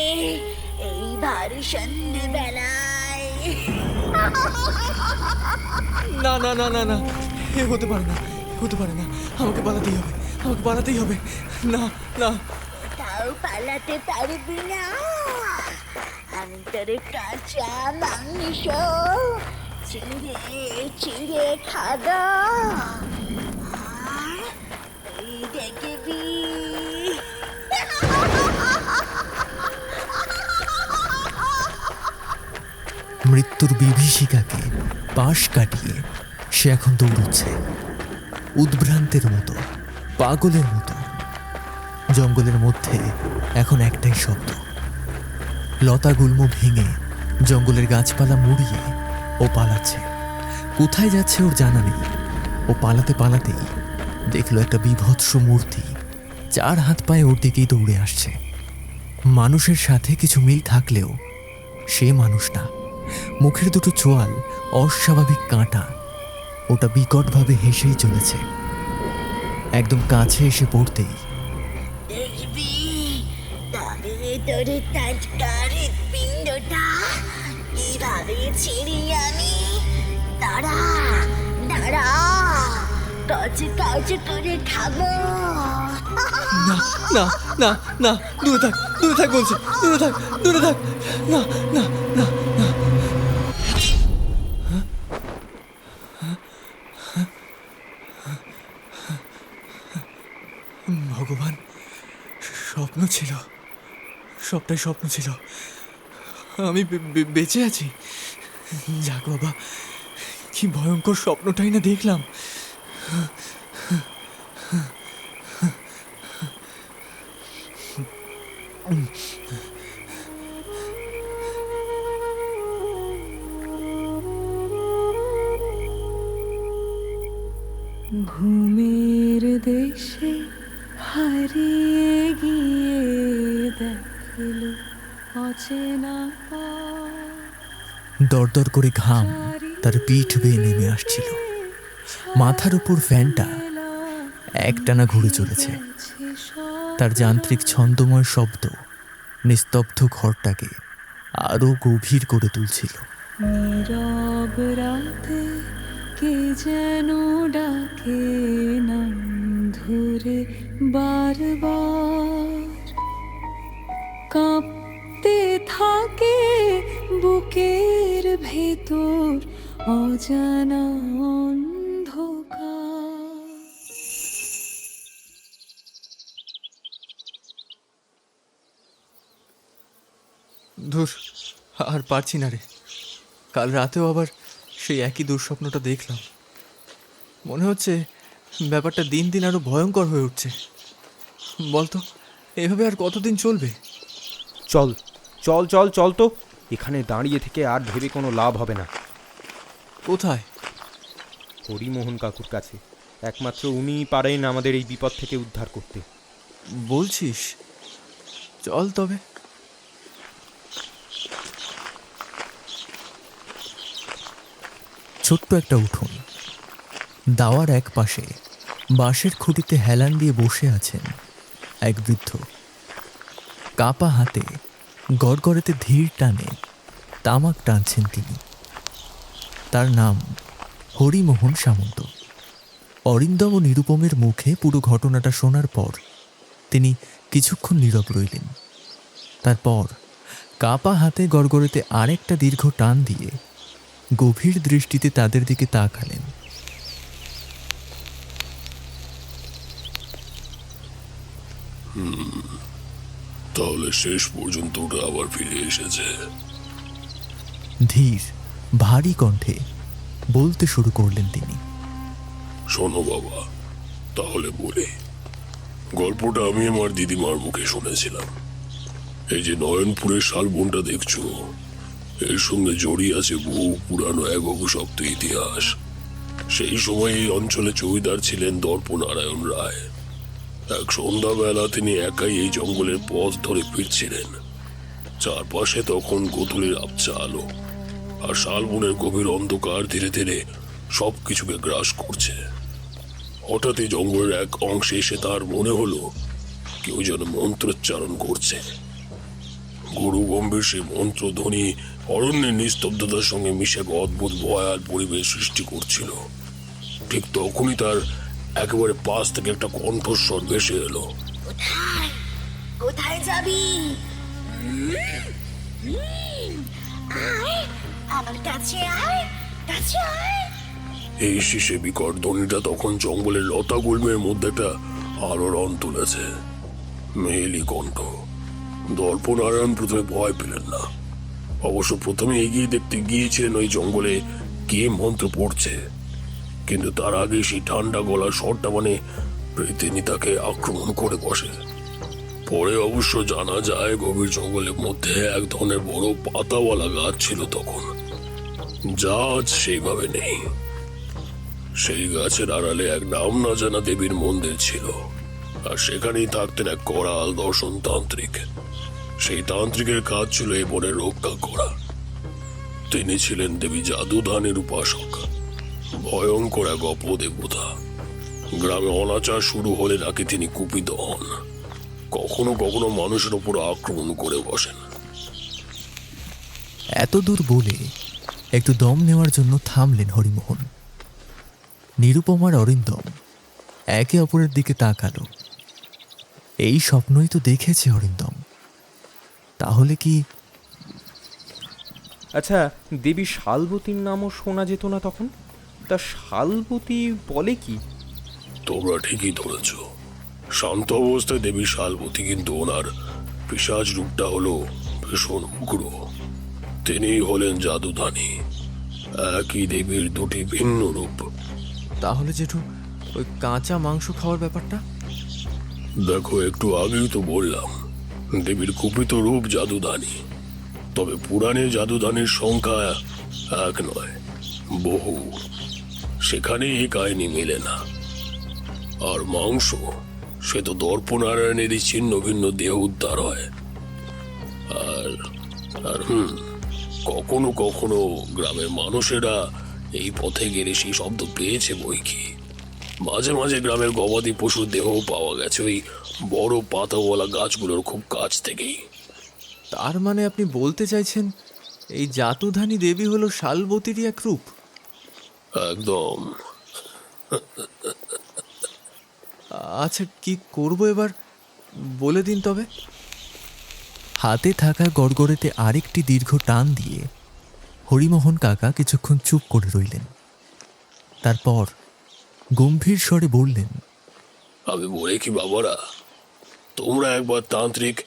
[SPEAKER 3] এই ভারী সন্ধ্যেবেলায়?
[SPEAKER 7] না না না না না, এ হতে পারে না, হতে পারে না। আমাকে পালাতেই হবে, আমাকে পালাতেই হবে। না না,
[SPEAKER 3] তাও পালাতে পারবি না। আমি তোর কাঁচা মাংস চিড়ে চিড়ে খাবো, আর তুই দেখবি।
[SPEAKER 2] মৃত্যুর বিভীষিকাকে পাশ কাটিয়ে সে এখন দৌড়চ্ছে উদ্ভ্রান্তের মতো, পাগলের মতো। জঙ্গলের মধ্যে এখন একটাই শব্দ, লতাগুল্ম ভেঙে জঙ্গলের গাছপালা মুড়িয়ে ও পালাচ্ছে। কোথায় যাচ্ছে ওর জানা নেই। ও পালাতে পালাতেই দেখলো একটা বীভৎস মূর্তি 4 হাত পায়ে ওর দিকেই দৌড়ে আসছে। মানুষের সাথে কিছু মিল থাকলেও সে মানুষ না। মুখের দুটো চোয়াল অস্বাভাবিক কাঁটা। ওটা বিকটভাবে হেসেই চলেছে। একদম কাছে এসে পড়তেই
[SPEAKER 3] দেখবি, তবে তোর টাটকা হৃৎপিণ্ডটা কিভাবে ছিঁড়ি আমি। দাঁড়া দাঁড়া, কচু কচু করে খাবো।
[SPEAKER 7] না না না না, দূরে থাক, দূরে থাক বলছি, দূরে থাক, দূরে থাক। না না না না। ভগবান, স্বপ্ন ছিল, সবটাই স্বপ্ন ছিল। আমি বেঁচে আছি। যাক বাবা, কি ভয়ঙ্কর স্বপ্নটাই না দেখলাম।
[SPEAKER 1] ঘুমের দেশে হারিয়ে গিয়ে দেখল অচেনা পথ।
[SPEAKER 2] দরদর করে ঘাম তার পিঠ বেয়ে নেমে আসছিল। মাথার উপর ফ্যানটা একটানা ঘুরে চলেছে। তার যান্ত্রিক ছন্দময় শব্দ নিস্তব্ধ ঘরটাকে আরো গভীর করে তুলছিল।
[SPEAKER 1] নীরব রাতে কে যেন ডাকে নাম ধরে বারবার, কাঁপতে থাকে বুকের ভেতর অজানা অন্ধকার।
[SPEAKER 7] ধুর, আর পারছি না রে। কাল রাতেও আবার সেই একই দুঃস্বপ্নটা দেখলাম। মনে হচ্ছে ব্যাপারটা দিন দিন আরো ভয়ঙ্কর হয়ে উঠছে। বলতো, এভাবে আর কতদিন চলবে?
[SPEAKER 8] চল চল চল চল তো, এখানে দাঁড়িয়ে থেকে আর ভেবে কোনো লাভ হবে না।
[SPEAKER 7] কোথায়?
[SPEAKER 8] হরিমোহন কাকুর কাছে। একমাত্র উনিই পারেন আমাদের এই বিপদ থেকে উদ্ধার করতে।
[SPEAKER 7] বলছিস? চল তবে।
[SPEAKER 2] ছোট্ট একটা উঠোন, দাওয়ার এক পাশে বাঁশের খুঁটিতে হেলান দিয়ে বসে আছেন এক বৃদ্ধ। কাপা হাতে গড়গড়েতে ধীর টানে তামাক টানছেন তিনি। তার নাম হরিমোহন সামন্ত। অরিন্দম ও নিরুপমের মুখে পুরো ঘটনাটা শোনার পর তিনি কিছুক্ষণ নীরব রইলেন। তারপর কাপা হাতে গড়গড়েতে আরেকটা দীর্ঘ টান দিয়ে গভীর দৃষ্টিতে তাদের দিকে তাকালেন।
[SPEAKER 10] তাহলে শেষ পর্যন্ত ওটা আবার ফিরে এসেছে।
[SPEAKER 2] ধীর ভারী কণ্ঠে বলতে শুরু করলেন তিনি।
[SPEAKER 10] শোনো বাবা, তাহলে বলি, গল্পটা আমি আমার দিদিমার মুখে শুনেছিলাম। এই যে নয়নপুরের শালবনটা দেখছো, এর সঙ্গে জড়িয়ে আছে বহু পুরানো এক অভিশপ্ত ইতিহাস। সেই সময় এই অঞ্চলে চৌকিদার ছিলেন দর্পনারায়ণ রায়। এক সন্ধ্যাবেলা তিনি একাই এই জঙ্গলের পথ ধরে ফিরছিলেন। চারপাশে তখন গোধূলির আবছা আলো, আর শালবনের গভীর অন্ধকার ধীরে ধীরে সবকিছুকে গ্রাস করছে। হঠাৎই জঙ্গলের এক অংশে এসে তার মনে হলো কেউ যেন মন্ত্রোচ্চারণ করছে। গুরু গম্ভীর সেই মন্ত্রধ্বনি অরণ্যের নিস্তব্ধতার সঙ্গে মিশে এক অদ্ভুত ভয়াল পরিবেশ সৃষ্টি করছিল। ঠিক তখনই তার একেবারে পাশ থেকে একটা কণ্ঠস্বর ভেসে এলো।
[SPEAKER 3] কোথায় কোথায় যাবি? আয় আমার কাছে, আয় কাছে আয়।
[SPEAKER 10] এই শিশে বিকট ধ্বনিটা তখন জঙ্গলের লতা গুল্মের মধ্যে একটা আলোড়ন তুলেছে। মেয়েলি কণ্ঠ। দর্পনারায়ণ প্রথমে ভয় পেলেন না। অবশ্য প্রথমে এগিয়ে দেখতে গিয়েছিলেন ওই জঙ্গলে কে মন্ত্র পড়ছে, কিন্তু তার আগে সেই ঠান্ডা গলার স্বরটা মানে তিনি তাকে আক্রমণ করে বসে। পরে অবশ্য জানা যায় গভীর জঙ্গলের মধ্যে এক ধরনের বড় পাতাওয়ালা গাছ ছিল তখন, যা আজ সেইভাবে নেই। সেই গাছের আড়ালে এক নাম না জানা দেবীর মন্দির ছিল, আর সেখানেই থাকতেন এক করাল দর্শন তান্ত্রিক। সেই তান্ত্রিকের কাজ ছিল এই বনের রক্ষা করা। তিনি ছিলেন দেবী জাদুধানের উপাসক, ভয়ঙ্কর এক অপদেবতা। গ্রামে অনাচার শুরু হলে নাকি তিনি কুপিত হন, কখনো কখনো মানুষের উপর আক্রমণ করে বসেন।
[SPEAKER 2] এত দূর বলে একটু দম নেওয়ার জন্য থামলেন হরিমোহন। নিরুপমার অরিন্দম একে অপরের দিকে তাকালো। এই স্বপ্নই তো দেখেছে অরিন্দম। তাহলে কি?
[SPEAKER 8] আচ্ছা, দেবী শালবতীর নামও শোনা যেত না তখন? তা শালবতী বলে কি?
[SPEAKER 10] তোমরা ঠিকই ধরেছ। শান্ত অবস্থায় দেবী শালবতী, কিন্তু ওনার পিশাচ রূপটা হলো ভীষণ উগ্র। তিনি হলেন জাদুধানী। একই দেবীর দুটি ভিন্ন রূপ।
[SPEAKER 7] তাহলে জেঠু, ওই কাঁচা মাংস খাওয়ার ব্যাপারটা?
[SPEAKER 10] দেখো, একটু আগেই তো বললাম দেবীর কুপিত রূপ জাদুধানী। তবে পুরাণে জাদুধানীর সংখ্যা এক নয়, বহু। সেখানে এই কাহিনী মেলে না। আর মাংস, সে তো দর্পনারায়ণেরই ছিন্ন ভিন্ন দেহ উদ্ধার হয়। আর আর কখনো কখনো গ্রামের মানুষেরা এই পথে গেলে সেই শব্দ পেয়েছে বই কি। মাঝে মাঝে গ্রামের গবাদি পশুর দেহ পাওয়া গেছে ওই বড় পাতাওয়ালা গাছগুলোর খুব কাছ থেকেই।
[SPEAKER 7] তার মানে আপনি বলতে চাইছেন এই জাতুধানী দেবী হলো শালবতীরই এক রূপ?
[SPEAKER 10] একদম।
[SPEAKER 7] আচ্ছা, কি করবো এবার বলে দিন তবে।
[SPEAKER 2] হাতে থাকা গড়গড়েতে আরেকটি দীর্ঘ টান দিয়ে হরিমোহন কাকা কিছুক্ষণ চুপ করে রইলেন। তারপর গম্ভীর স্বরে বললেন,
[SPEAKER 10] আমি বলে কি বাবারা, তোমরা একবার তান্ত্রিক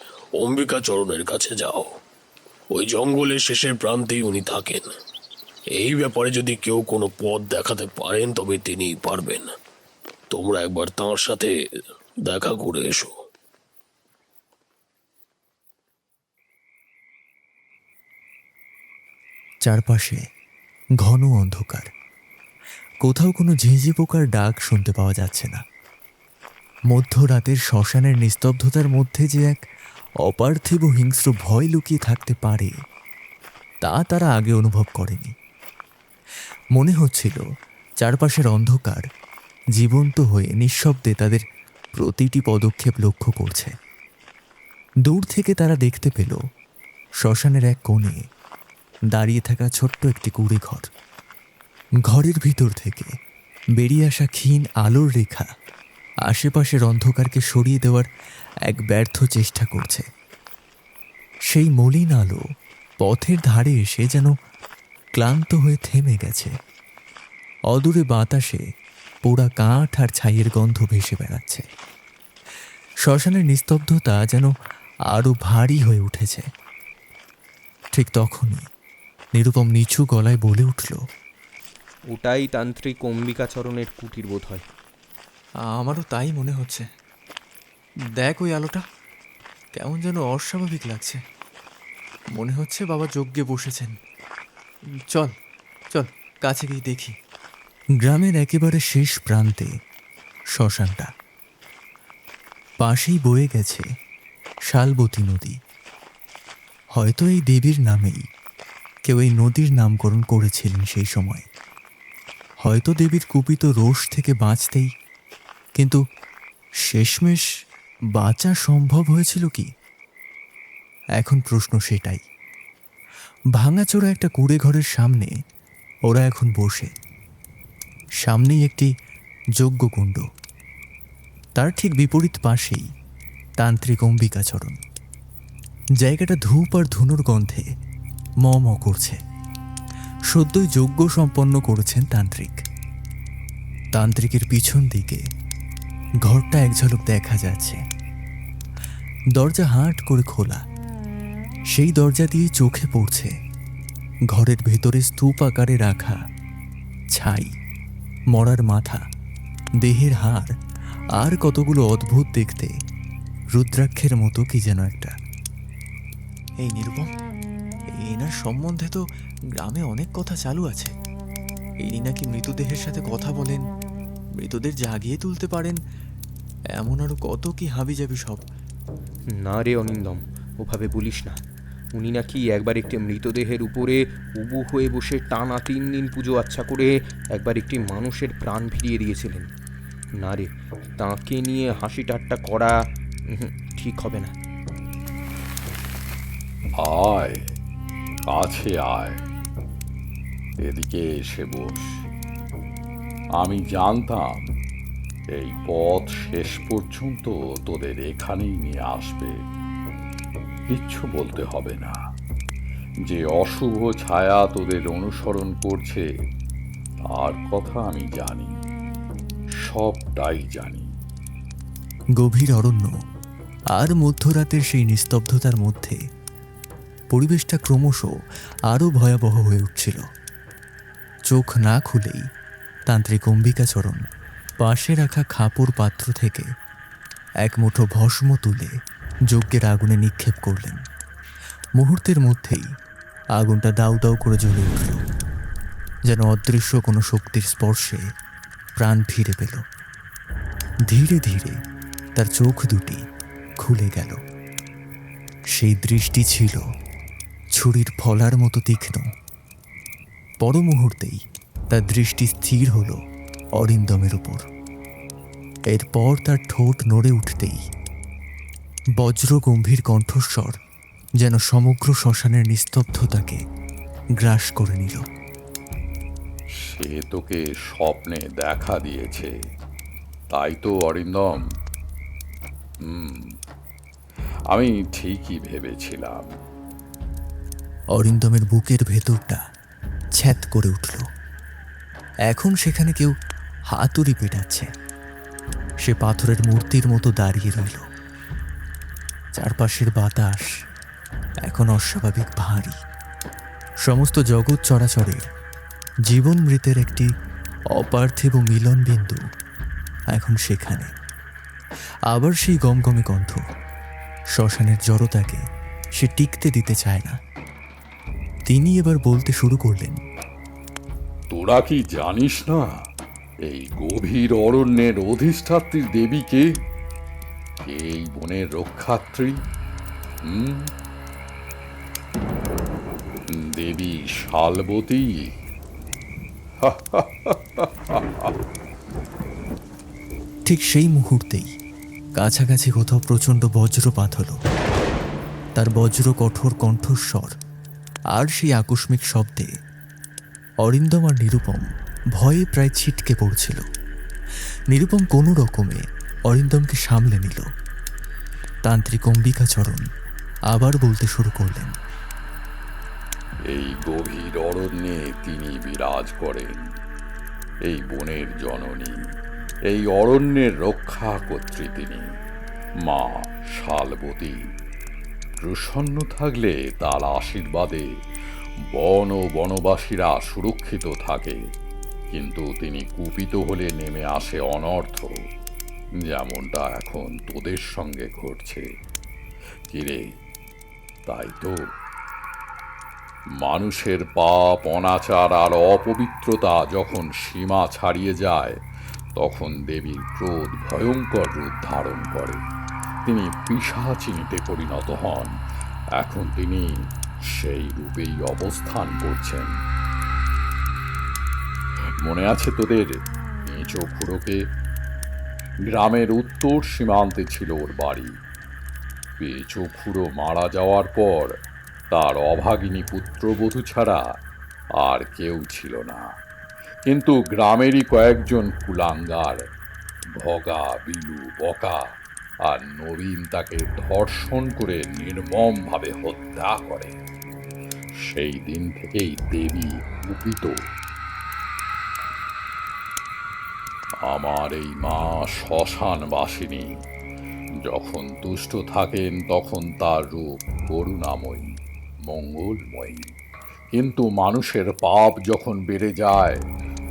[SPEAKER 10] অম্বিকাচরণের কাছে যাও। ওই জঙ্গলের শেষের প্রান্তেই উনি থাকেন। এই ব্যাপারে যদি কেউ কোনো পথ দেখাতে পারেন তবে তিনিই পারবেন। তোমরা একবার তাঁর সাথে দেখা করে এসো।
[SPEAKER 2] চারপাশে ঘন অন্ধকার। কোথাও কোনো ঝিঁঝি পোকার ডাক শুনতে পাওয়া যাচ্ছে না। মধ্যরাতের শ্মশানের নিস্তব্ধতার মধ্যে যে এক অপার্থিব হিংস্র ভয় লুকিয়ে থাকতে পারে তা তারা আগে অনুভব করেনি। মনে হচ্ছিল চারপাশের অন্ধকার জীবন্ত হয়ে নিঃশব্দে তাদের প্রতিটি পদক্ষেপ লক্ষ্য করছে। দূর থেকে তারা দেখতে পেল শ্মশানের এক কোণে দাঁড়িয়ে থাকা ছোট্ট একটি কুঁড়ে ঘর। ঘরের ভিতর থেকে বেরিয়ে আসা ক্ষীণ আলোর রেখা আশেপাশের অন্ধকারকে সরিয়ে দেওয়ার এক ব্যর্থ চেষ্টা করছে। সেই মলিন আলো পথের ধারে এসে যেন ক্লান্ত হয়ে থেমে গেছে। অদূরে বাতাসে পোড়া কাঠ আর ছাইয়ের গন্ধ ভেসে বেড়াচ্ছে। শ্মশানের নিস্তব্ধতা যেন আরো ভারী হয়ে উঠেছে। ঠিক তখনই নিরুপম নিচু গলায় বলে উঠল,
[SPEAKER 8] ওটাই তান্ত্রিক অম্বিকাচরণের কুটির বোধ হয়।
[SPEAKER 7] আমারও তাই মনে হচ্ছে। দেখ ওই আলোটা, কেমন যেন অস্বাভাবিক লাগছে। মনে হচ্ছে বাবা যজ্ঞে বসেছেন। চল চল কাছে গিয়ে দেখি।
[SPEAKER 2] গ্রামের একেবারে শেষ প্রান্তে শ্মশানটা। পাশেই বয়ে গেছে শালবতী নদী। হয়তো এই দেবীর নামেই কেউ এই নদীর নামকরণ করেছিলেন সেই সময়। হয়তো দেবীর কুপিত রোষ থেকে বাঁচতেই, কিন্তু শেষমেশ বাঁচা সম্ভব হয়েছিল কি? এখন প্রশ্ন সেটাই। ভাঙাচোরা একটা কুঁড়ে ঘরের সামনে ওরা এখন বসে। সামনেই একটি যজ্ঞকুণ্ড, তার ঠিক বিপরীত পাশেই তান্ত্রিক অম্বিকাচরণ। জায়গাটা ধূপ আর ধুনোর গন্ধে ম ম করছে। সদ্যই যজ্ঞ সম্পন্ন করেছেন তান্ত্রিক। তান্ত্রিকের পিছন দিকে ঘরটা এক ঝলক দেখা যাচ্ছে। দরজা হাট করে খোলা। সেই দরজা দিয়ে চোখে পড়ছে ঘরের ভেতরে স্তূপ আকারে রাখা ছাই, মরার মাথা, দেহের হাড় আর কতগুলো অদ্ভুত দেখতে রুদ্রাক্ষের মতো কি যেন একটা।
[SPEAKER 7] এই নিরুপম, এনার সম্বন্ধে তো গ্রামে অনেক কথা চালু আছে। ইনি নাকি মৃতদেহের সাথে কথা বলেন, মৃতদের জাগিয়ে তুলতে পারেন, এমন আরো কত কি হাবিজাবি সব।
[SPEAKER 8] না রে অনিন্দম, ওভাবে বলিস না। উনি নাকি একবার একটি মৃতদেহের উপরে উবু হয়ে বসে টানা 3 দিন পুজো আচ্ছা করে একবার একটি মানুষের প্রাণ ফিরিয়ে দিয়েছিলেন। না রে, তাঁকে নিয়ে হাসি ঠাট্টা করা ঠিক হবে না।
[SPEAKER 6] আয়, কাছে আয়, এদিকে এসে বস। আমি জানতাম এই পথ শেষ পর্যন্ত তোদের এখানেই নিয়ে আসবে। কিচ্ছু বলতে হবে না। যে অশুভ ছায়া তোদের অনুসরণ করছে তার কথা আমি জানি, সবটাই জানি।
[SPEAKER 2] গভীর অরণ্য আর মধ্যরাতের সেই নিস্তব্ধতার মধ্যে পরিবেশটা ক্রমশ আরও ভয়াবহ হয়ে উঠছিল। চোখ না খুলেই তান্ত্রিক অম্বিকাচরণ পাশে রাখা খাপড় পাত্র থেকে এক মুঠো ভস্ম তুলে যজ্ঞের আগুনে নিক্ষেপ করলেন। মুহূর্তের মধ্যেই আগুনটা দাউ দাউ করে জ্বলে উঠল, যেন অদৃশ্য কোনো শক্তির স্পর্শে প্রাণ ফিরে পেল। ধীরে ধীরে তার চোখ দুটি খুলে গেল। সেই দৃষ্টি ছিল ছুরির ফলার মতো তীক্ষ্ণ। পর মুহূর্তেই তার দৃষ্টি স্থির হল অরিন্দমের উপর। এরপর তার ঠোঁট নড়ে উঠতেই বজ্র গম্ভীর কণ্ঠস্বর যেন সমগ্র শ্মশানের নিস্তব্ধতাকে গ্রাস করে নিল।
[SPEAKER 6] সে তোকে স্বপ্নে দেখা দিয়েছে, তাই তো অরিন্দম? আমি ঠিকই ভেবেছিলাম।
[SPEAKER 2] অরিন্দমের বুকের ভেতরটা ছ্যাত করে উঠল। এখন সেখানে কেউ হাতুড়ি পেটাচ্ছে। সে পাথরের মূর্তির মতো দাঁড়িয়ে রইল। চারপাশের বাতাস এখন অস্বাভাবিক ভারী। সমস্ত জগৎ চরাচরের জীবন মৃতের একটি অপার্থিব মিলন বিন্দু এখন সেখানে। আবার সেই গমগমে গন্ধ। শ্মশানের জড়তাকে সে টিকতে দিতে চায় না। তিনি এবার বলতে শুরু করলেন,
[SPEAKER 6] তোরা কি জানিস না এই গভীর অরণ্যের অধিষ্ঠাত্রী দেবীকে? এই বনের রক্ষাত্রী দেবী শালবতী।
[SPEAKER 2] ঠিক সেই মুহূর্তেই কাছাকাছি কোথাও প্রচণ্ড বজ্রপাত হলো। তার বজ্র কঠোর কণ্ঠস্বর আর সেই আকস্মিক শব্দে অরিন্দম আর নিরুপম ভয়ে প্রায় ছিটকে পড়ছিল। নিরুপম কোনো রকমে অরিন্দমকে সামলে নিল। তান্ত্রিক অম্বিকাচরণ আবার বলতে শুরু করলেন,
[SPEAKER 6] এই গভীর অরণ্যে তিনি বিরাজ করেন, এই বনের জননী, এই অরণ্যের রক্ষা কর্ত্রী তিনি, মা শালবতী। প্রসন্ন থাকলে তার আশীর্বাদে বন ও বনবাসীরা সুরক্ষিত থাকে, কিন্তু তিনি কুপিত হলে নেমে আসে অনর্থ, যেমনটা এখন তোদের সঙ্গে ঘটছে। কিরে, তাই তো? মানুষের পাপ, অনাচার আর অপবিত্রতা যখন সীমা ছাড়িয়ে যায়, তখন দেবীর ক্রোধ ভয়ঙ্কর রূপ ধারণ করে। তিনি পিশাচিনীতে পরিণত হন। এখন তিনি সেই রূপেই অবস্থান করছেন। মনে আছে তোদের নিচু খুড়োকে? গ্রামের উত্তর সীমান্তে ছিল ওর বাড়ি। পেঁচো খুড়ো মারা যাওয়ার পর তার অভাগিনী পুত্রবধূ ছাড়া আর কেউ ছিল না। কিন্তু গ্রামেরই কয়েকজন কুলাঙ্গার, ভগা, বিলু, বকা আর নবীন তাকে ধর্ষণ করে নির্মমভাবে হত্যা করে। সেই দিন থেকেই দেবী কুপিত। আমার এই মা শ্মশানবাসিনী। যখন তুষ্ট থাকেন তখন তার রূপ করুণাময়ী, মঙ্গলময়ী, কিন্তু মানুষের পাপ যখন বেড়ে যায়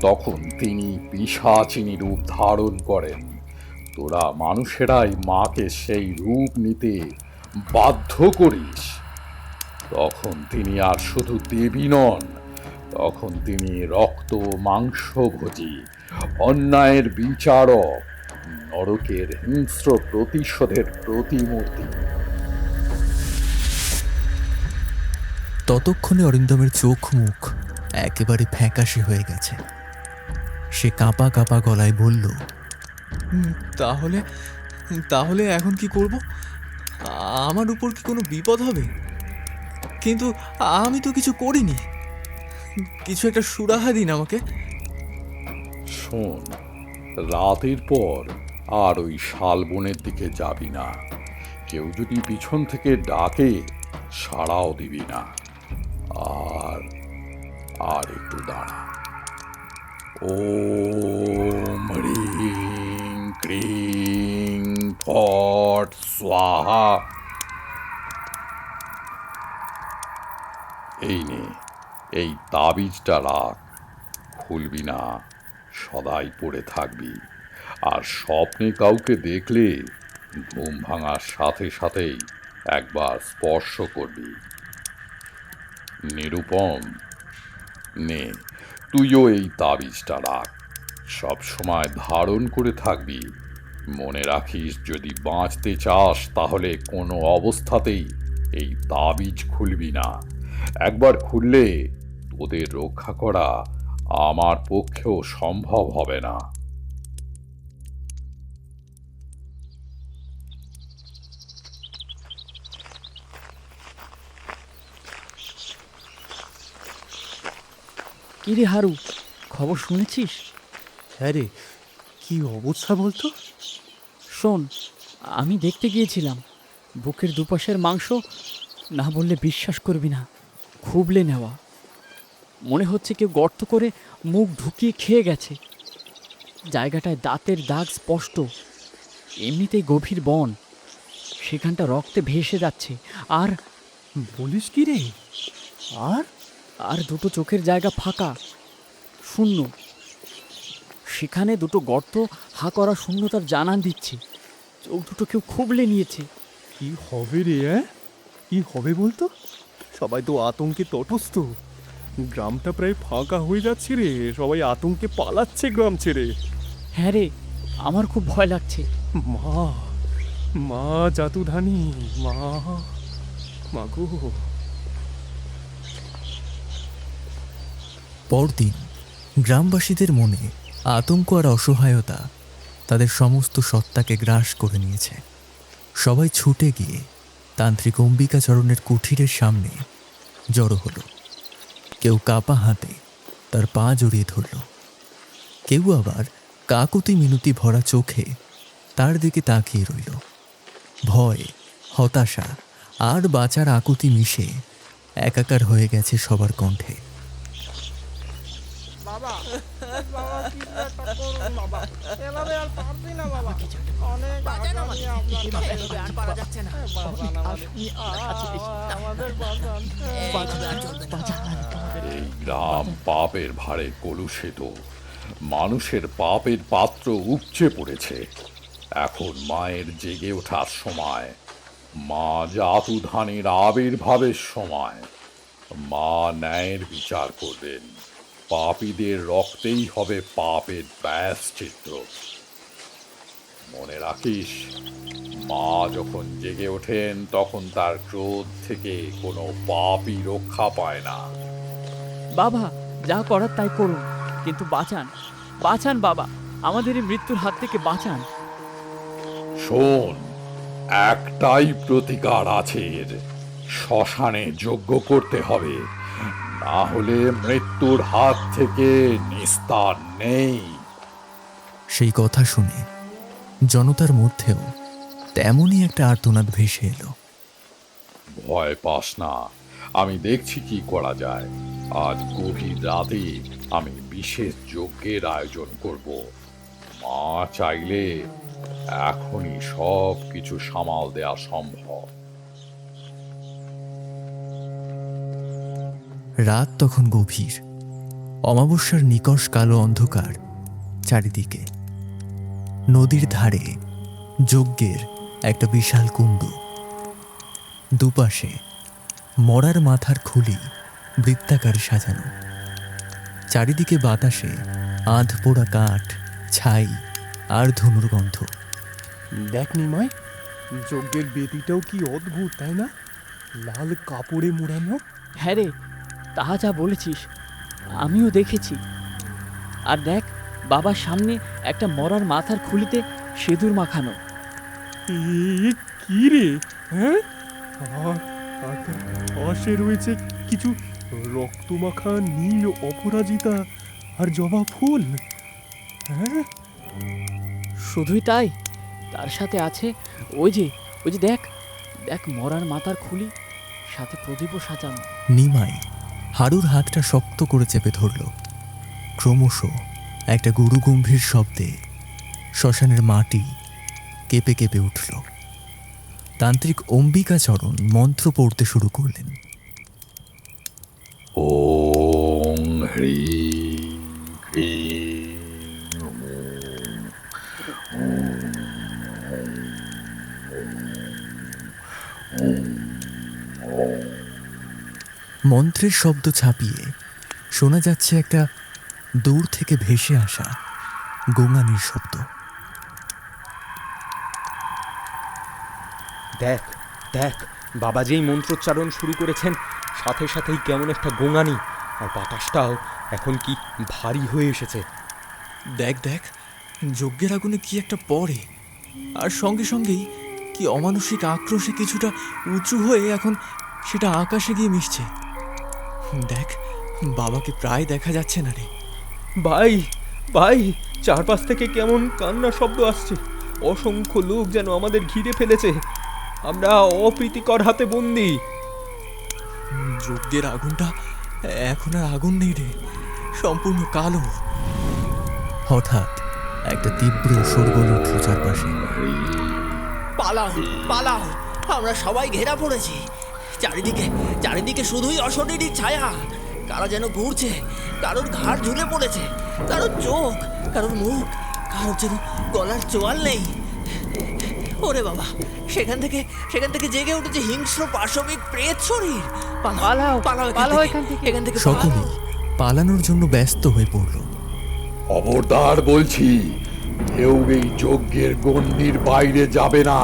[SPEAKER 6] তখন তিনি পিশাচিনী রূপ ধারণ করেন। তোরা মানুষেরাই মাকে সেই রূপ নিতে বাধ্য করিস। তখন তিনি আর শুধু দেবী নন, তখন তিনি রক্ত মাংসভোজী, অন্যায়ের বিচারক, নরকের হিংস্র প্রতিশোধের প্রতিমূর্তি।
[SPEAKER 2] ততক্ষণে অরিন্দমের চোখ মুখ একেবারে ফ্যাকাশে হয়ে গেছে। সে কাঁপা কাঁপা গলায় বলল,
[SPEAKER 7] তাহলে তাহলে এখন কি করব? আমার উপর কি কোনো বিপদ হবে? কিন্তু আমি তো কিছু করিনি। কিছু একটা সুরাহা দিন আমাকে।
[SPEAKER 6] শোন, রাতের পর আর ওই শালবনের দিকে যাবি না। কেউ যদি পিছন থেকে ডাকে সাড়াও দিবি না। আর একটু দাঁড়া। ওম হ্রিং ক্রিং ফট স্বাহা। এই নে, এই তাবিজটা রাখ, খুলবি না, সদাই পড়ে থাকবি। আর স্বপ্নে কাউকে দেখলে ঘুম ভাঙার সাথে সাথেই একবার স্পর্শ করবি। নিরুপম, নে, তুইও এই তাবিজটা রাখ, সব সময় ধারণ করে থাকবি। মনে রাখিস, যদি বাঁচতে চাস তাহলে কোনো অবস্থাতেই এই তাবিজ খুলবি না। একবার খুললে তোদের রক্ষা করা আমার পক্ষেও সম্ভব হবে না।
[SPEAKER 9] কি রে হারু, খবর শুনেছিস?
[SPEAKER 4] হ্যাঁ রে, কি অবস্থা বলতো?
[SPEAKER 9] শোন, আমি দেখতে গিয়েছিলাম। বুকের দুপাশের মাংস না বললে বিশ্বাস করবি না, খুবলে নেওয়া। মনে হচ্ছে কেউ গর্ত করে মুখ ঢুকিয়ে খেয়ে গেছে। জায়গাটায় দাঁতের দাগ স্পষ্ট। এমনিতেই গভীর বন, সেখানটা রক্তে ভেসে যাচ্ছে। আর
[SPEAKER 4] বলিস কি রে? আর
[SPEAKER 9] আর দুটো চোখের জায়গা ফাঁকা, শূন্য। সেখানে দুটো গর্ত হা করা শূন্যতার জানান দিচ্ছে। চোখ দুটো কেউ খুবলে নিয়েছে।
[SPEAKER 4] কি হবে রে? কি হবে বলতো? সবাই তো আতঙ্কে তটস্থ। গ্রামটা প্রায় ফাঁকা হয়ে যাচ্ছে রে, সবাই আতঙ্কে পালাচ্ছে গ্রাম ছেড়ে।
[SPEAKER 9] হ্যাঁ রে, আমার খুব ভয় লাগছে।
[SPEAKER 4] মা, মা জাতুধানী, মা, মাগো।
[SPEAKER 2] পরদিন গ্রামবাসীদের মনে আতঙ্ক আর অসহায়তা তাদের সমস্ত সত্তাকে গ্রাস করে নিয়েছে। সবাই ছুটে গিয়ে তান্ত্রিক অম্বিকাচরণের কুঠিরের সামনে জড়ো হলো। কেউ কাপা হাতে তার পা জড়িয়ে ধরল, কেউ আবার কাকুতি মিনতি ভরা চোখে তার দিকে তাকিয়ে রইল। ভয়, হতাশা আর বাঁচার আকুতি মিশে একাকার হয়ে গেছে সবার কণ্ঠে।
[SPEAKER 6] এই গ্রাম পাপের ভারে কলুষিত, মানুষের পাপের পাত্র উপচে পড়েছে। এখন মায়ের জেগে ওঠার সময়, মা জাতুধানের আবির্ভাবের সময়। মা ন্যায়ের বিচার করবেন, পাপীদের রক্তেই হবে পাপের প্রায়শ্চিত্ত। মনে রাখিস, মা যখন জেগে ওঠেন তখন তার ক্রোধ থেকে কোনো পাপই রক্ষা পায় না।
[SPEAKER 9] বাবা, যা করার তাই করুন, কিন্তু বাঁচান, বাঁচান বাবা, আমাদের এই মৃত্যুর হাত থেকে বাঁচান।
[SPEAKER 6] শোন, একটাই প্রতিকার আছে এর, শ্মশানে যজ্ঞ করতে হবে, না হলে মৃত্যুর হাত থেকে নিস্তার নেই।
[SPEAKER 2] সেই কথা শুনে জনতার মধ্যেও তেমনই একটা আর্তনাদ ভেসে এলো।
[SPEAKER 6] ভয় পাস না, আমি দেখছি কি করা যায়। আজ গভীর রাতে আমি বিশেষ যজ্ঞের আয়োজন করব। মা চাইলে এখনই সব কিছু সামাল দেওয়া সম্ভব।
[SPEAKER 2] রাত তখন গভীর, অমাবস্যার নিকষ কালো অন্ধকার চারিদিকে। নদীর ধারে যজ্ঞের একটা বিশাল কুণ্ড, দুপাশে মরার মাথার খুলি বৃত্তাকারে সাজানো। চারিদিকে বাতাসে আধ পোড়া কাঠ, ছাই আর ধনুর গন্ধ।
[SPEAKER 4] দেখ নিমাই, যজ্ঞের বেদিটাও কি অদ্ভুত, তাই না? লাল কাপড়ে মোড়ানো।
[SPEAKER 9] হ্যাঁ রে, তাহা যা বলেছিস আমিও দেখেছি। আর দেখ, বাবার সামনে একটা মরার মাথার খুলিতে সিঁদুর মাখানো।
[SPEAKER 4] এ কি রে? হ্যাঁ, আর তার পাশে রয়েছে কিছু রক্তমাখা নীল অপরাজিতা আর জবা ফুল। হ্যাঁ,
[SPEAKER 9] শুধুই তাই, তার সাথে আছে ওই যে দেখ দেখ মরার মাথার খুলি, সাথে প্রদীপও সাজানো।
[SPEAKER 2] নিমাই হারুর হাতটা শক্ত করে চেপে ধরল। ক্রমশ একটা গুরুগম্ভীর শব্দে শ্মশানের মাটি কেঁপে কেঁপে উঠল। তান্ত্রিক অম্বিকাচরণ মন্ত্র পড়তে শুরু করলেন।
[SPEAKER 6] ওং হ্রিং ক্রিং
[SPEAKER 2] মন্ত্রের শব্দ ছাপিয়ে শোনা যাচ্ছে একটা দূর থেকে ভেসে আসা গোঙানির শব্দ।
[SPEAKER 8] দেখ দেখ, বাবা যেই মন্ত্রোচ্চারণ শুরু করেছেন, সাথে সাথেই কেমন একটা গোঙানি, আর বাতাসটাও এখন কি ভারী হয়ে এসেছে।
[SPEAKER 7] দেখ দেখ, যজ্ঞের আগুনে কি একটা পড়ে, আর সঙ্গে সঙ্গেই কি অমানসিক আক্রোশে কিছুটা উঁচু হয়ে এখন সেটা আকাশে গিয়ে মিশছে। দেখ, বাবাকে প্রায় দেখা যাচ্ছে না রে।
[SPEAKER 8] ভাই ভাই, চারপাশ থেকে কেমন কান্না শব্দ আসছে। অসংখ্য লোক যেন আমাদের ঘিরে ফেলেছে, আমরা অপ্রীতিকর হাতে বন্দি।
[SPEAKER 7] যজ্ঞের আগুনটা এখন আর আগুন নেই রে, সম্পূর্ণ কালো।
[SPEAKER 2] হঠাৎ একটা তীব্র শোরগোল উঠল চারপাশে।
[SPEAKER 5] পালাও পালাও, আমরা সবাই ঘেরা পড়েছি। চারিদিকে চারিদিকে শুধুই অশরীরী ছায়া। কারা যেন ঘুরছে, কারোর ঘাড় ঝুলে পড়েছে, কারোর চোখ, কারোর মুখ, কারোর যেন গলার চোয়াল নেই। ওরে বাবা, সেখান থেকে জেগে উঠেছে হিংস্র পাশবিক প্রেত শরীর।
[SPEAKER 9] পালাও, পালাও
[SPEAKER 5] এখান থেকে
[SPEAKER 2] সকলেই পালানোর জন্য ব্যস্ত হয়ে পড়ল।
[SPEAKER 6] খবরদার বলছি, কেউ এই যজ্ঞের গণ্ডির বাইরে যাবে না,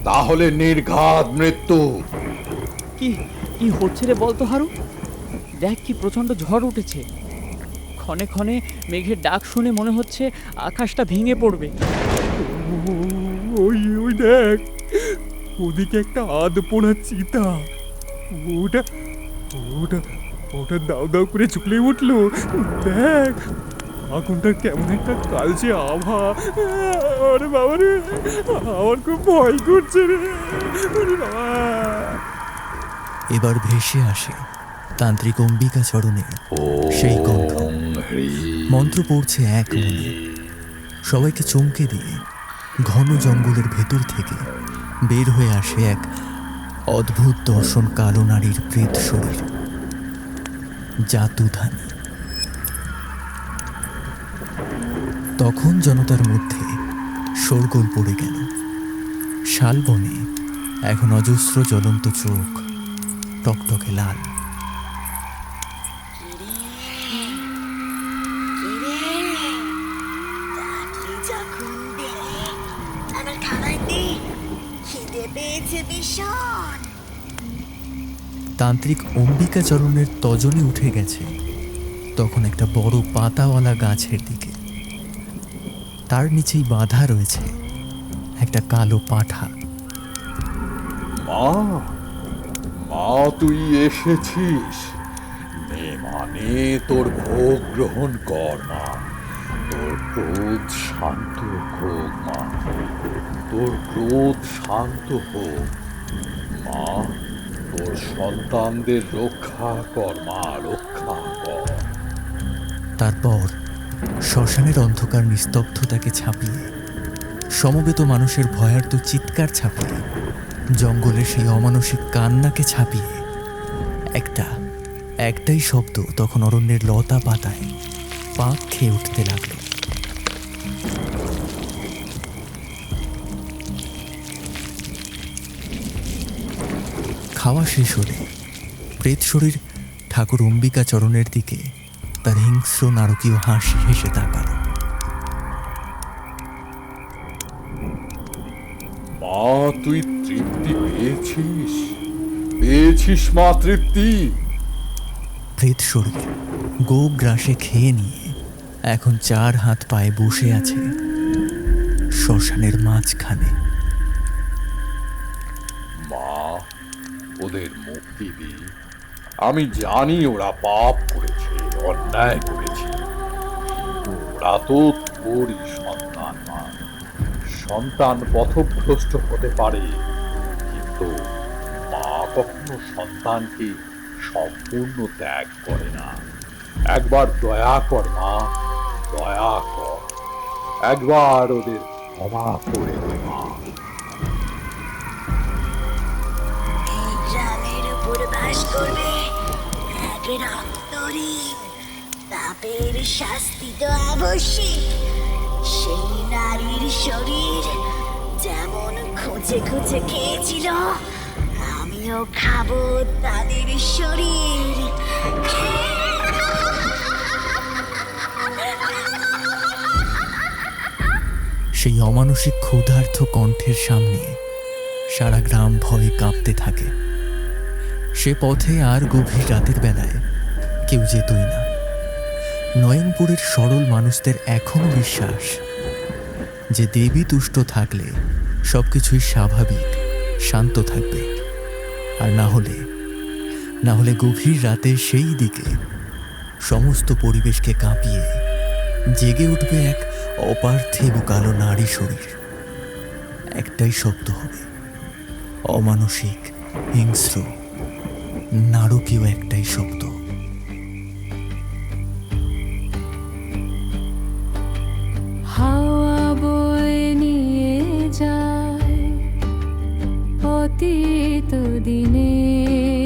[SPEAKER 6] তাহলে নির্ঘাত মৃত্যু।
[SPEAKER 9] কি কি হচ্ছে রে বলতো হারু? দেখ কি প্রচণ্ড ঝড় উঠেছে। ক্ষণে ক্ষণে মেঘের ডাক শুনে মনে হচ্ছে আকাশটা ভেঙে পড়বে।
[SPEAKER 4] ওই ওই দেখ, ওদিকে একটা আধপোড়া চিতা। ওটা ওটা ওটা দাও দাও করে জ্বলে উঠলো। দেখ আগুনটার কেমন একটা কালচে আভা। আরে বাবা রে, আমার খুব ভয় করছে রে। ওরে বাবা।
[SPEAKER 2] এবার ভেসে আসে তান্ত্রিক অম্বিকাচরণের সেই কণ্ঠ।
[SPEAKER 6] ওম হ্রিম
[SPEAKER 2] মন্ত্র পড়ছে এক মনে। সবাইকে চমকে দিয়ে ঘন জঙ্গলের ভেতর থেকে বের হয়ে আসে এক অদ্ভুত দর্শন কালো নারীর প্রেত শরীর, জাতুধানী। তখন জনতার মধ্যে শোরগোল পড়ে গেল। শালবনে এখন অজস্র জ্বলন্ত চোখ, টকটকে লাল।
[SPEAKER 3] আমার খাবার দে, খিদে পেয়েছে ভীষণ।
[SPEAKER 2] তান্ত্রিক অম্বিকাচরণের তজনে উঠে গেছে তখন একটা বড় পাতাওয়ালা গাছের দিকে। তার নিচেই বাঁধা রয়েছে একটা কালো পাঁঠা।
[SPEAKER 6] মা, মা তুই এসেছিস। নে মানে তোর ভোগ গ্রহণ কর মা। তোর ক্রোধ শান্ত হোক মা, তোর ক্রোধ শান্ত হোক মা। তোর সন্তানদের রক্ষা কর মা, রক্ষা কর।
[SPEAKER 2] তারপর শ্মশানের অন্ধকার নিস্তব্ধতাকে ছাপিয়ে, সমবেত মানুষের ভয়ার্ত চিৎকার ছাপিয়ে, জঙ্গলের সেই অমানসিক কান্নাকে ছাপিয়ে একটাই শব্দ তখন অরণ্যের লতা পাতায় পাক খেয়ে উঠতে লাগলো। খাওয়া শেষ হলে প্রেত শরীর ঠাকুর অম্বিকাচরণের দিকে তার হিংস্র নারকীয় হাসি হেসে তাকাল।
[SPEAKER 6] মা তুই তৃপ্তি পেয়েছিস? পেয়েছিস মা তৃপ্তি?
[SPEAKER 2] প্রেত শরীর গো গ্রাসে খেয়ে নিয়ে এখন 4 হাত পায়ে বসে আছে শ্মশানের মাঝখানে।
[SPEAKER 6] মা ওদের মুক্তি দি। আমি জানি ওরা পাপ করেছে, অন্যায় করেছে, কিন্তু ওরা তো তোরই সন্তান মা। সন্তান পথভ্রষ্ট হতে পারে, কিন্তু মা কখনো সন্তানকে সম্পূর্ণ ত্যাগ করে না। একবার দয়া কর মা, দয়া কর। একবার ওদের ক্ষমা করে দে মা।
[SPEAKER 3] এই গ্রামের উপর বাস করবে এক রক্তহীন, পাপের শাস্তি তো আবশ্যিক। সেই নারীর শরীর যেমন খুঁজে খুঁজে খেয়েছিল, আমিও খাবো তাদের শরীর।
[SPEAKER 2] সেই অমানসিক ক্ষুধার্ত কণ্ঠের সামনে সারা গ্রাম ভয়ে কাঁপতে থাকে। সে পথে আর গভীর রাতের বেলায় কেউ যেতই না। নয়নপুরের সরল মানুষদের এখনো বিশ্বাস যে দেবী তুষ্ট থাকলে সবকিছুই স্বাভাবিক, শান্ত থাকবে। আর না হলে গভীর রাতে সেই দিকে সমস্ত পরিবেশকে কাঁপিয়ে জেগে উঠবে এক অপার্থিব কালো নারী শরীর। একটাই শব্দ হবে, অমানসিক, হিংস্র, নারকীয় একটাই শব্দ।
[SPEAKER 1] হাওয়া বয়ে নিয়ে যায় অতীত দিনের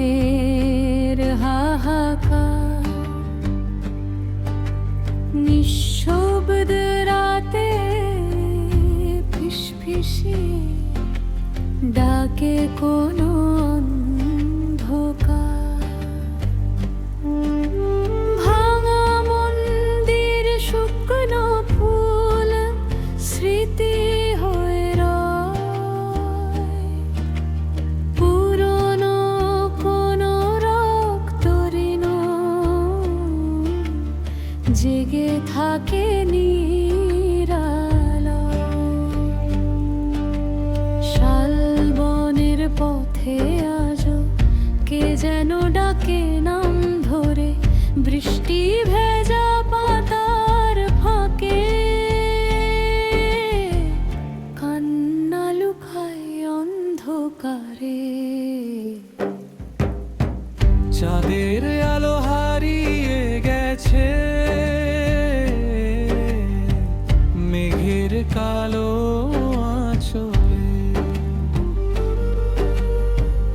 [SPEAKER 1] হাহাকার, নিঃশব্দ রাতে ফিসফিসে ডাকে কোনো অন্ধকার। ভাঙা মন্দির, শুকনো ফুল স্মৃতি হয়ে রয়। পুরনো কোনো রক্তঋণ জেগে থাকে নিরালয়। পথে আজো কে যেন ডাকে নাম ধরে, বৃষ্টি ভেজা পাতার ফাঁকে কান্না লুকায় অন্ধকারে।
[SPEAKER 11] চাঁদের আলো হারিয়ে গেছে, মেঘের কালো আঁচলে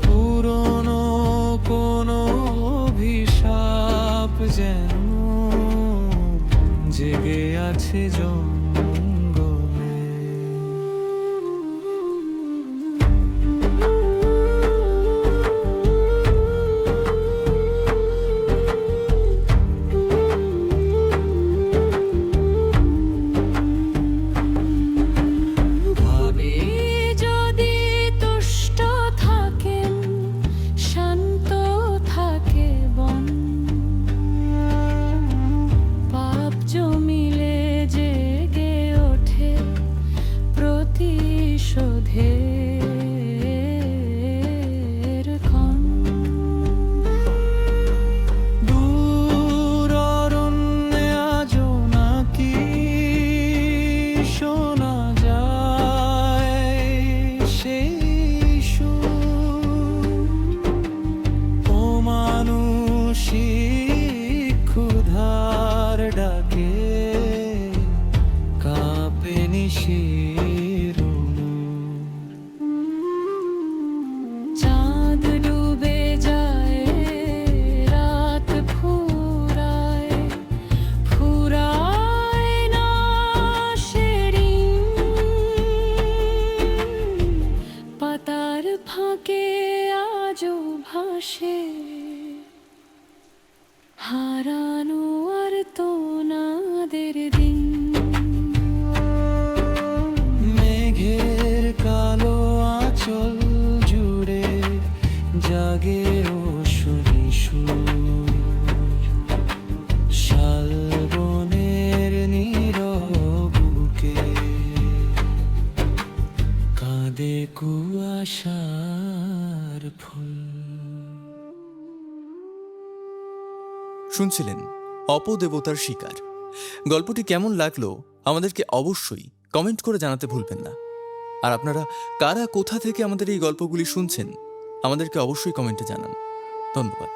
[SPEAKER 11] পুরনো কোনো অভিশাপ যেন জেগে আছে জঙ্গলে।
[SPEAKER 1] ভাবি যদি তুষ্ট থাকেন, শান্ত থাকে বন, পাপ জমিলে জেগে ওঠে প্রতিশোধের ক্ষণ।
[SPEAKER 11] দূর অরণ্যে আজও নাকি শোনা যায় সেই সুর, ও মানসিক ক্ষুধার ডাকে কাঁপে নিশির
[SPEAKER 1] চাঁদ ডুবে যায়, রাত ফুরায়, ফুরায় না সেরি, পাতার ফাঁকে আজও ভাসে হারানো আর তোনাদের দিন।
[SPEAKER 11] মেঘের কালো আঁচল জুড়ে জাগে ও শুনি সুর, শালবনের নীরব বুকে কাঁদে কুয়াশার ফুল।
[SPEAKER 2] শুনছিলেন অপদেবতার শিকার। গল্পটি কেমন লাগলো আমাদেরকে অবশ্যই কমেন্ট করে জানাতে ভুলবেন না। আর আপনারা কারা কোথা থেকে আমাদের এই গল্পগুলি শুনছেন আমাদেরকে অবশ্যই কমেন্টে জানান। ধন্যবাদ।